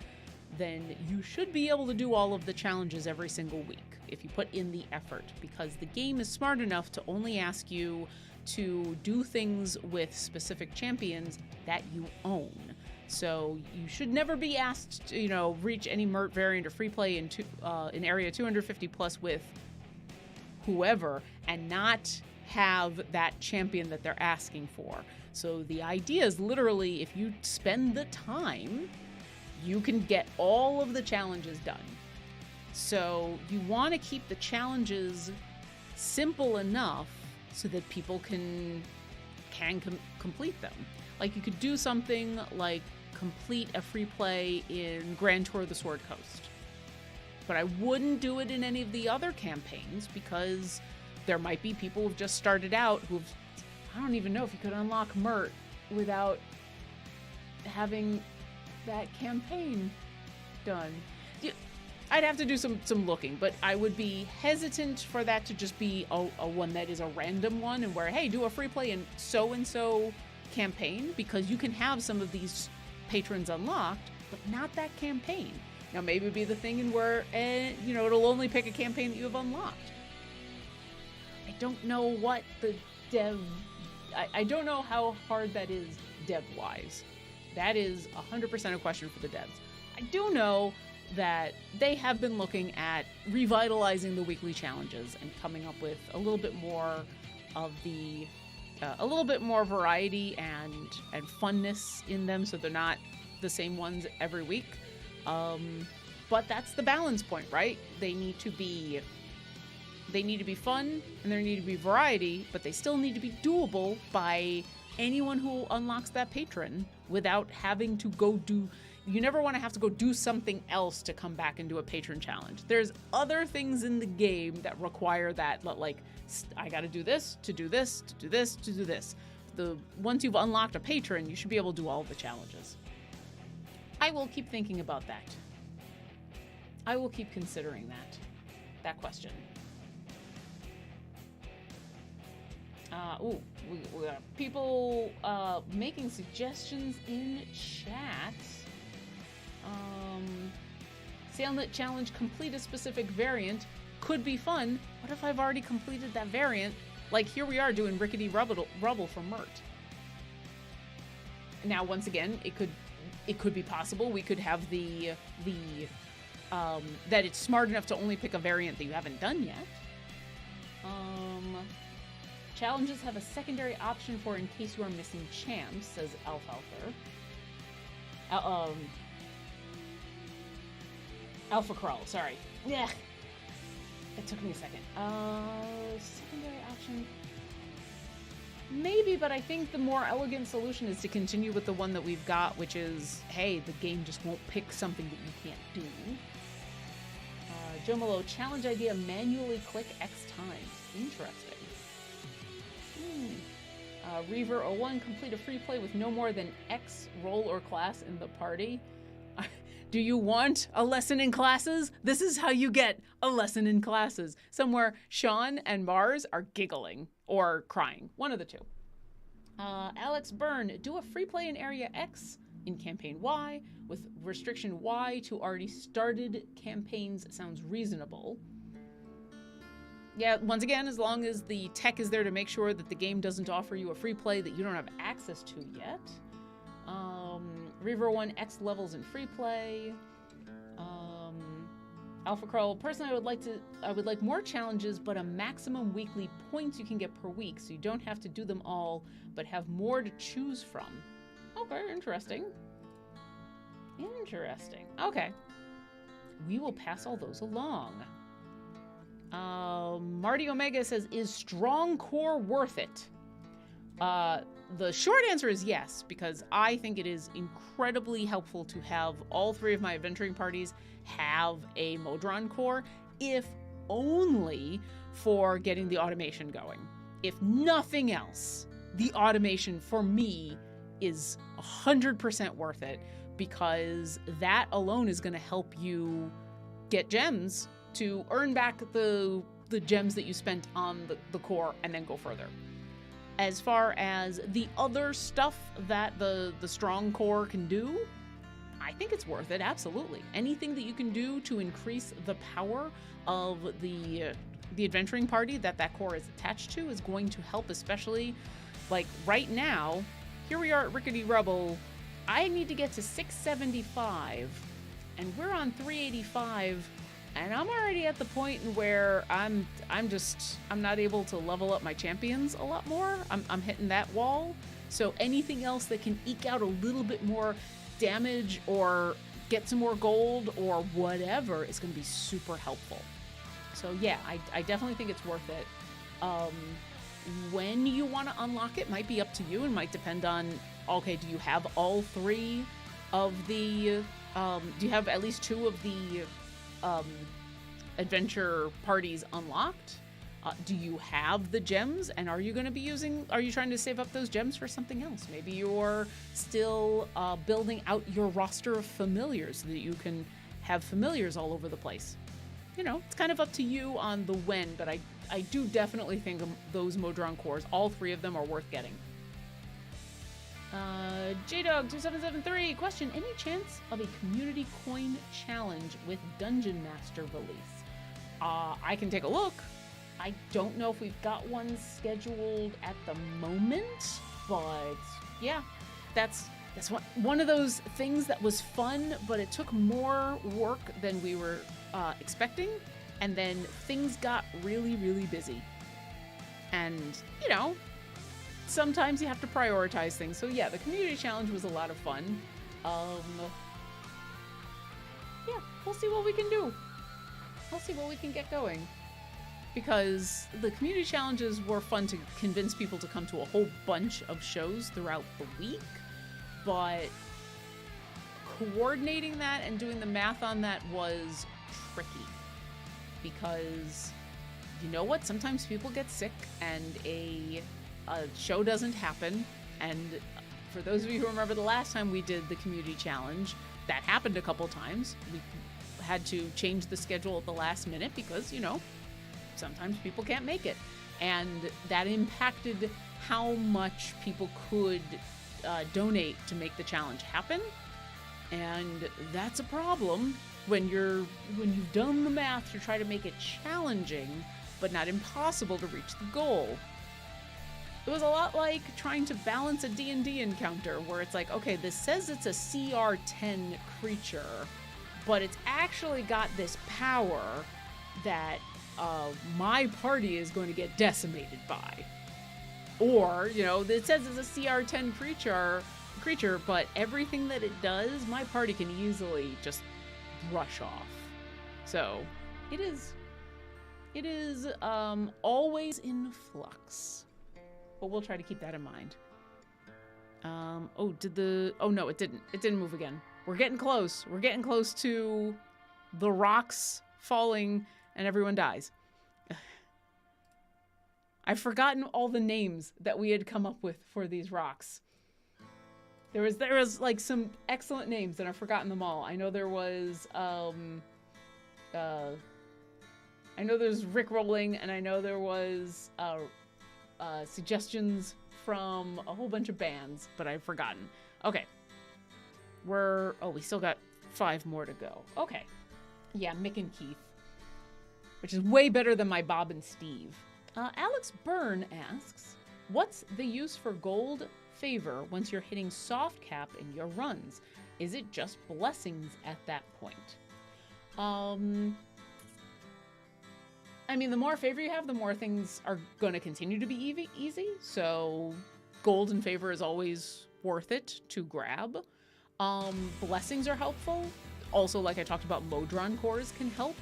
then you should be able to do all of the challenges every single week if you put in the effort, because the game is smart enough to only ask you to do things with specific champions that you own. So you should never be asked to, reach any Mert variant or free play in area 250 plus with whoever and not have that champion that they're asking for. So the idea is literally, if you spend the time, you can get all of the challenges done. So you want to keep the challenges simple enough so that people can complete them. Like, you could do something like complete a free play in Grand Tour of the Sword Coast. But I wouldn't do it in any of the other campaigns, because there might be people who've just started out I don't even know if you could unlock Mert without having that campaign done. I'd have to do some looking, but I would be hesitant for that to just be a one that is a random one and where, hey, do a free play in so-and-so campaign, because you can have some of these patrons unlocked, but not that campaign. Now, maybe it'd be the thing in where, it'll only pick a campaign that you have unlocked. I don't know what the I don't know how hard that is dev-wise. That is 100% a question for the devs. I do know that they have been looking at revitalizing the weekly challenges and coming up with a little bit more of the a little bit more variety and funness in them, so they're not the same ones every week. But that's the balance point, right? They need to be fun, and there need to be variety, but they still need to be doable by anyone who unlocks that patron without having to go do... You never want to have to go do something else to come back and do a patron challenge. There's other things in the game that require that, like, I gotta do this, to do this, to do this, to do this. Once you've unlocked a patron, you should be able to do all of the challenges. I will keep thinking about that. I will keep considering that question. We got people making suggestions in chat. Sailnet challenge, complete a specific variant. Could be fun. What if I've already completed that variant? Like, here we are doing Rickety Rubble for Mert. Now, once again, it could be possible we could have that it's smart enough to only pick a variant that you haven't done yet. Challenges have a secondary option for in case you are missing champs, says Alfalfer. Alpha Crawl, sorry. Yeah. It took me a second. Secondary option. Maybe, but I think the more elegant solution is to continue with the one that we've got, which is, hey, the game just won't pick something that you can't do. Joe Malo, challenge idea, manually click X times. Interesting. Reaver01, complete a free play with no more than X role or class in the party. Do you want a lesson in classes? This is how you get a lesson in classes. Somewhere Sean and Mars are giggling or crying. One of the two. Alex Byrne, do a free play in Area X in Campaign Y with restriction Y to already started campaigns. Sounds reasonable. Yeah, once again, as long as the tech is there to make sure that the game doesn't offer you a free play that you don't have access to yet. Reaver 1 X levels in free play. Alpha Crawl, personally I would like more challenges, but a maximum weekly points you can get per week, so you don't have to do them all, but have more to choose from. Okay, interesting. Interesting. Okay. We will pass all those along. Marty Omega says, is strong core worth it? The short answer is yes, because I think it is incredibly helpful to have all three of my adventuring parties have a Modron core, if only for getting the automation going. If nothing else, the automation for me is 100% worth it, because that alone is going to help you get gems to earn back the gems that you spent on the core and then go further. As far as the other stuff that the strong core can do, I think it's worth it, absolutely. Anything that you can do to increase the power of the adventuring party that core is attached to is going to help, especially like right now. Here we are at Rickety Rubble. I need to get to 675 and we're on 385. And I'm already at the point where I'm not able to level up my champions a lot more. I'm hitting that wall. So anything else that can eke out a little bit more damage or get some more gold or whatever is going to be super helpful. So yeah, I definitely think it's worth it. When you want to unlock it might be up to you and might depend on, okay, do you have all three of the, do you have at least two of the adventure parties unlocked? Do you have the gems, and are you trying to save up those gems for something else? Maybe you're still building out your roster of familiars so that you can have familiars all over the place. You know, it's kind of up to you on the when, but I do definitely think those Modron cores, all three of them, are worth getting. JDog2773, question, any chance of a community coin challenge with Dungeon Master release? I can take a look. I don't know if we've got one scheduled at the moment, but yeah, that's one of those things that was fun, but it took more work than we were expecting, and then things got really, really busy. And, you know, sometimes you have to prioritize things. So yeah, the community challenge was a lot of fun. Yeah, we'll see what we can do. We'll see what we can get going. Because the community challenges were fun to convince people to come to a whole bunch of shows throughout the week. But coordinating that and doing the math on that was tricky. Because, you know what? Sometimes people get sick and a show doesn't happen. And for those of you who remember the last time we did the community challenge, that happened a couple times. We had to change the schedule at the last minute because, you know, sometimes people can't make it. And that impacted how much people could donate to make the challenge happen. And that's a problem when you've done the math to try to make it challenging, but not impossible to reach the goal. It was a lot like trying to balance a D&D encounter where it's like, okay, this says it's a CR10 creature, but it's actually got this power that my party is going to get decimated by. Or, it says it's a CR10 creature, but everything that it does, my party can easily just brush off. So it is always in flux. But we'll try to keep that in mind. Oh no, it didn't. It didn't move again. We're getting close. We're getting close to the rocks falling and everyone dies. I've forgotten all the names that we had come up with for these rocks. There was like some excellent names and I've forgotten them all. I know there was I know there's Rick Rolling, and I know there was suggestions from a whole bunch of bands, but I've forgotten. Okay. We still got 5 more to go. Okay. Yeah, Mick and Keith. Which is way better than my Bob and Steve. Alex Byrne asks, what's the use for gold favor once you're hitting soft cap in your runs? Is it just blessings at that point? I mean, the more favor you have, the more things are going to continue to be easy. So gold and favor is always worth it to grab. Blessings are helpful. Also, like I talked about, Modron cores can help.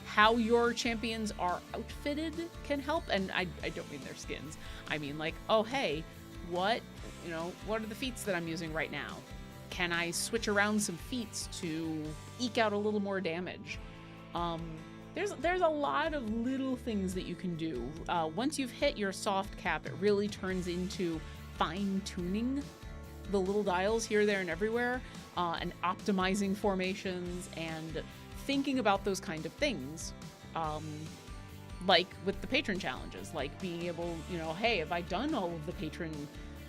How your champions are outfitted can help. And I don't mean their skins. I mean like, oh, hey, what are the feats that I'm using right now? Can I switch around some feats to eke out a little more damage? There's a lot of little things that you can do. Once you've hit your soft cap, it really turns into fine-tuning the little dials here, there, and everywhere, and optimizing formations and thinking about those kind of things. Like with the patron challenges, like being able, hey, have I done all of the patron,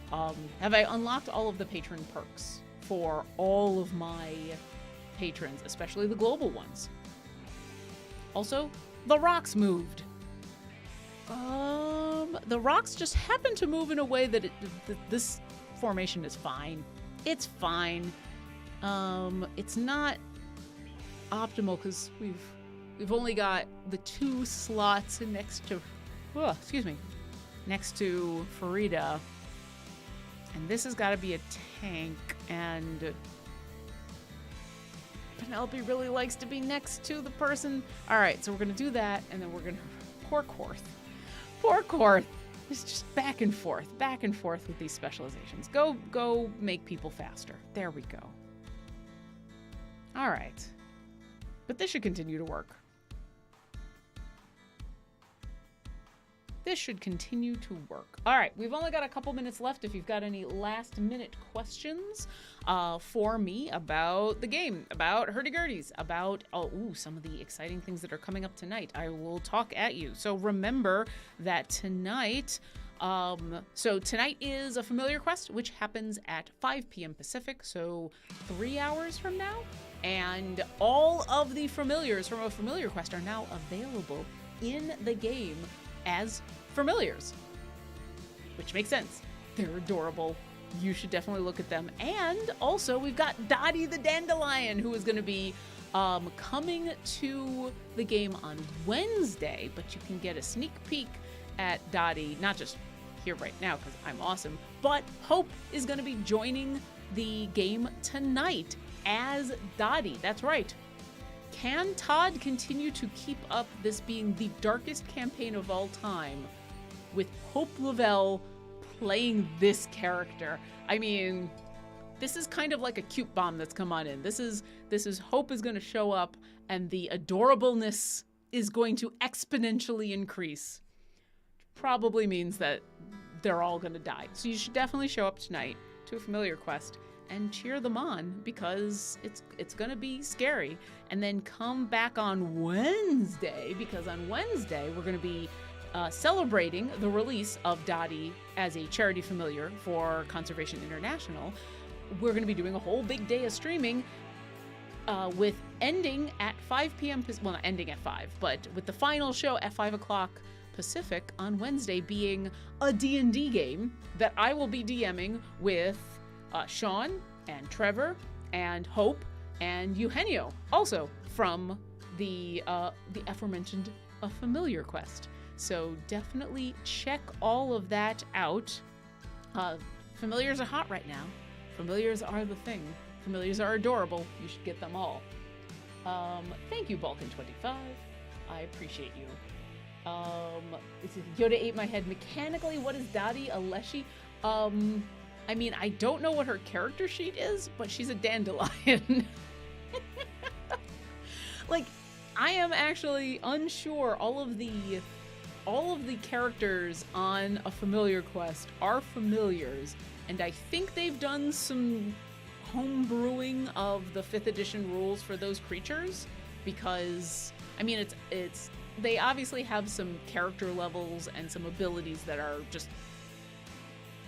have I unlocked all of the patron perks for all of my patrons, especially the global ones? Also, the rocks moved. The rocks just happen to move in a way that this formation is fine. It's fine. It's not optimal because we've only got the 2 slots next to Farida, and this has got to be a tank, and Penelope really likes to be next to the person. All right, so we're gonna do that, and then we're gonna poor Korth is just back and forth with these specializations. Go make people faster. There we go. All right, but this should continue to work. This should continue to work. All right, we've only got a couple minutes left. If you've got any last minute questions for me about the game, about hurdy-gurdies, about some of the exciting things that are coming up tonight, I will talk at you. So remember that tonight, tonight is a familiar quest, which happens at 5 p.m. Pacific, so 3 hours from now. And all of the familiars from a familiar quest are now available in the game as familiars, which makes sense. They're adorable. You should definitely look at them. And also, we've got Dottie the Dandelion, who is going to be coming to the game on Wednesday, but you can get a sneak peek at Dottie, not just here right now because I'm awesome, but Hope is going to be joining the game tonight as Dottie. That's right. Can Todd continue to keep up this being the darkest campaign of all time with Hope Lavelle playing this character? I mean, this is kind of like a cute bomb that's come on in. This is Hope is going to show up and the adorableness is going to exponentially increase. Probably means that they're all going to die. So you should definitely show up tonight to a familiar quest and cheer them on because it's going to be scary. And then come back on Wednesday, because on Wednesday we're going to be celebrating the release of Dottie as a charity familiar for Conservation International. we're going to be doing a whole big day of streaming with ending at 5 p.m. Well, not ending at 5, but with the final show at 5 o'clock Pacific on Wednesday being a D&D game that I will be DMing with Sean and Trevor and Hope and Eugenio, also from the aforementioned A Familiar Quest. So definitely check all of that out. Familiars are hot right now. Familiars are the thing. Familiars are adorable. You should get them all. Thank you, Balkan25. I appreciate you. Yoda ate my head. Mechanically, what is Dottie? A Leshy? I mean, I don't know what her character sheet is, but she's a dandelion. Like, I am actually unsure. All of the characters on A Familiar Quest are familiars, and I think they've done some home brewing of the 5th edition rules for those creatures, because I mean it's they obviously have some character levels and some abilities that are just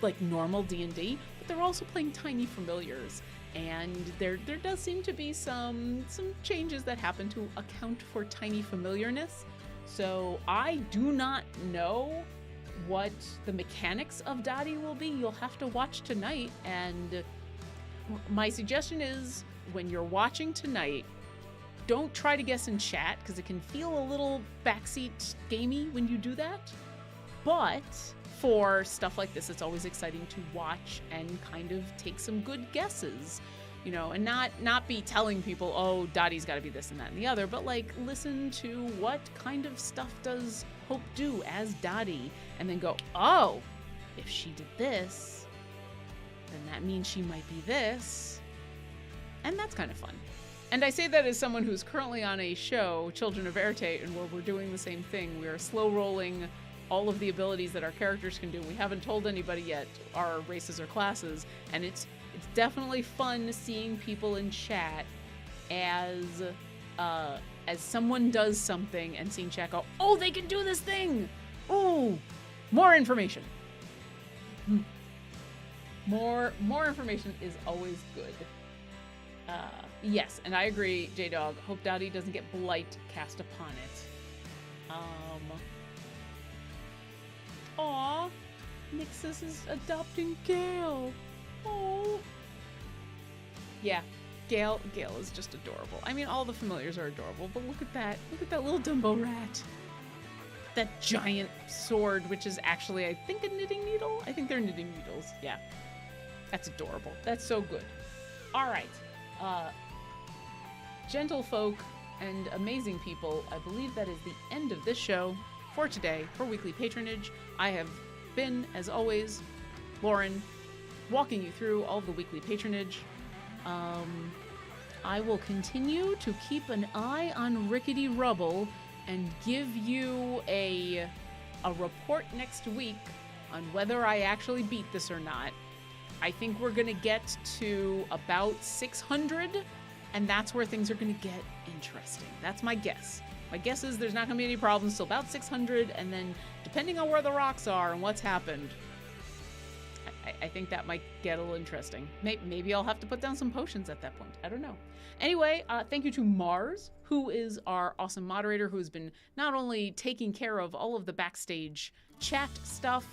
like normal D&D, but they're also playing tiny familiars, and there does seem to be some changes that happen to account for tiny familiarness. So I do not know what the mechanics of Dottie will be. You'll have to watch tonight, and my suggestion is when you're watching tonight, don't try to guess in chat because it can feel a little backseat gamey when you do that. But for stuff like this, it's always exciting to watch and kind of take some good guesses, you know, and not be telling people, oh, Dottie's got to be this and that and the other, but like listen to what kind of stuff does Hope do as Dottie, and then go, oh, if she did this, then that means she might be this, and that's kind of fun. And I say that as someone who's currently on a show, Children of Erte, and where we're doing the same thing. We are slow rolling all of the abilities that our characters can do. We haven't told anybody yet our races or classes, and it's definitely fun seeing people in chat as someone does something and seeing chat go, oh, they can do this thing! Ooh, more information. More information is always good. Yes, and I agree, J-Dog. Hope Dottie doesn't get blight cast upon it. Aw, Nixus is adopting Gale. Oh. Yeah, Gale is just adorable. I mean, all the familiars are adorable, but look at that little Dumbo rat. That giant sword, which is actually, I think, a knitting needle? I think they're knitting needles, yeah. That's adorable. That's so good. All right. Gentlefolk and amazing people, I believe that is the end of this show for today for Weekly Patronage. I have been, as always, Lauren, walking you through all of the weekly patronage. I will continue to keep an eye on Rickety Rubble and give you a report next week on whether I actually beat this or not. I think we're gonna get to about 600, and that's where things are gonna get interesting. That's my guess. My guess is there's not gonna be any problems till about 600, and then depending on where the rocks are and what's happened, I think that might get a little interesting. Maybe I'll have to put down some potions at that point. I don't know. Anyway, thank you to Mars, who is our awesome moderator, who's been not only taking care of all of the backstage chat stuff,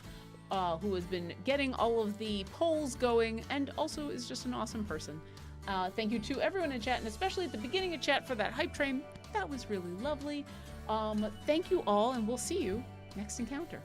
who has been getting all of the polls going, and also is just an awesome person. Thank you to everyone in chat, and especially at the beginning of chat for that hype train. That was really lovely. Thank you all, and we'll see you next encounter.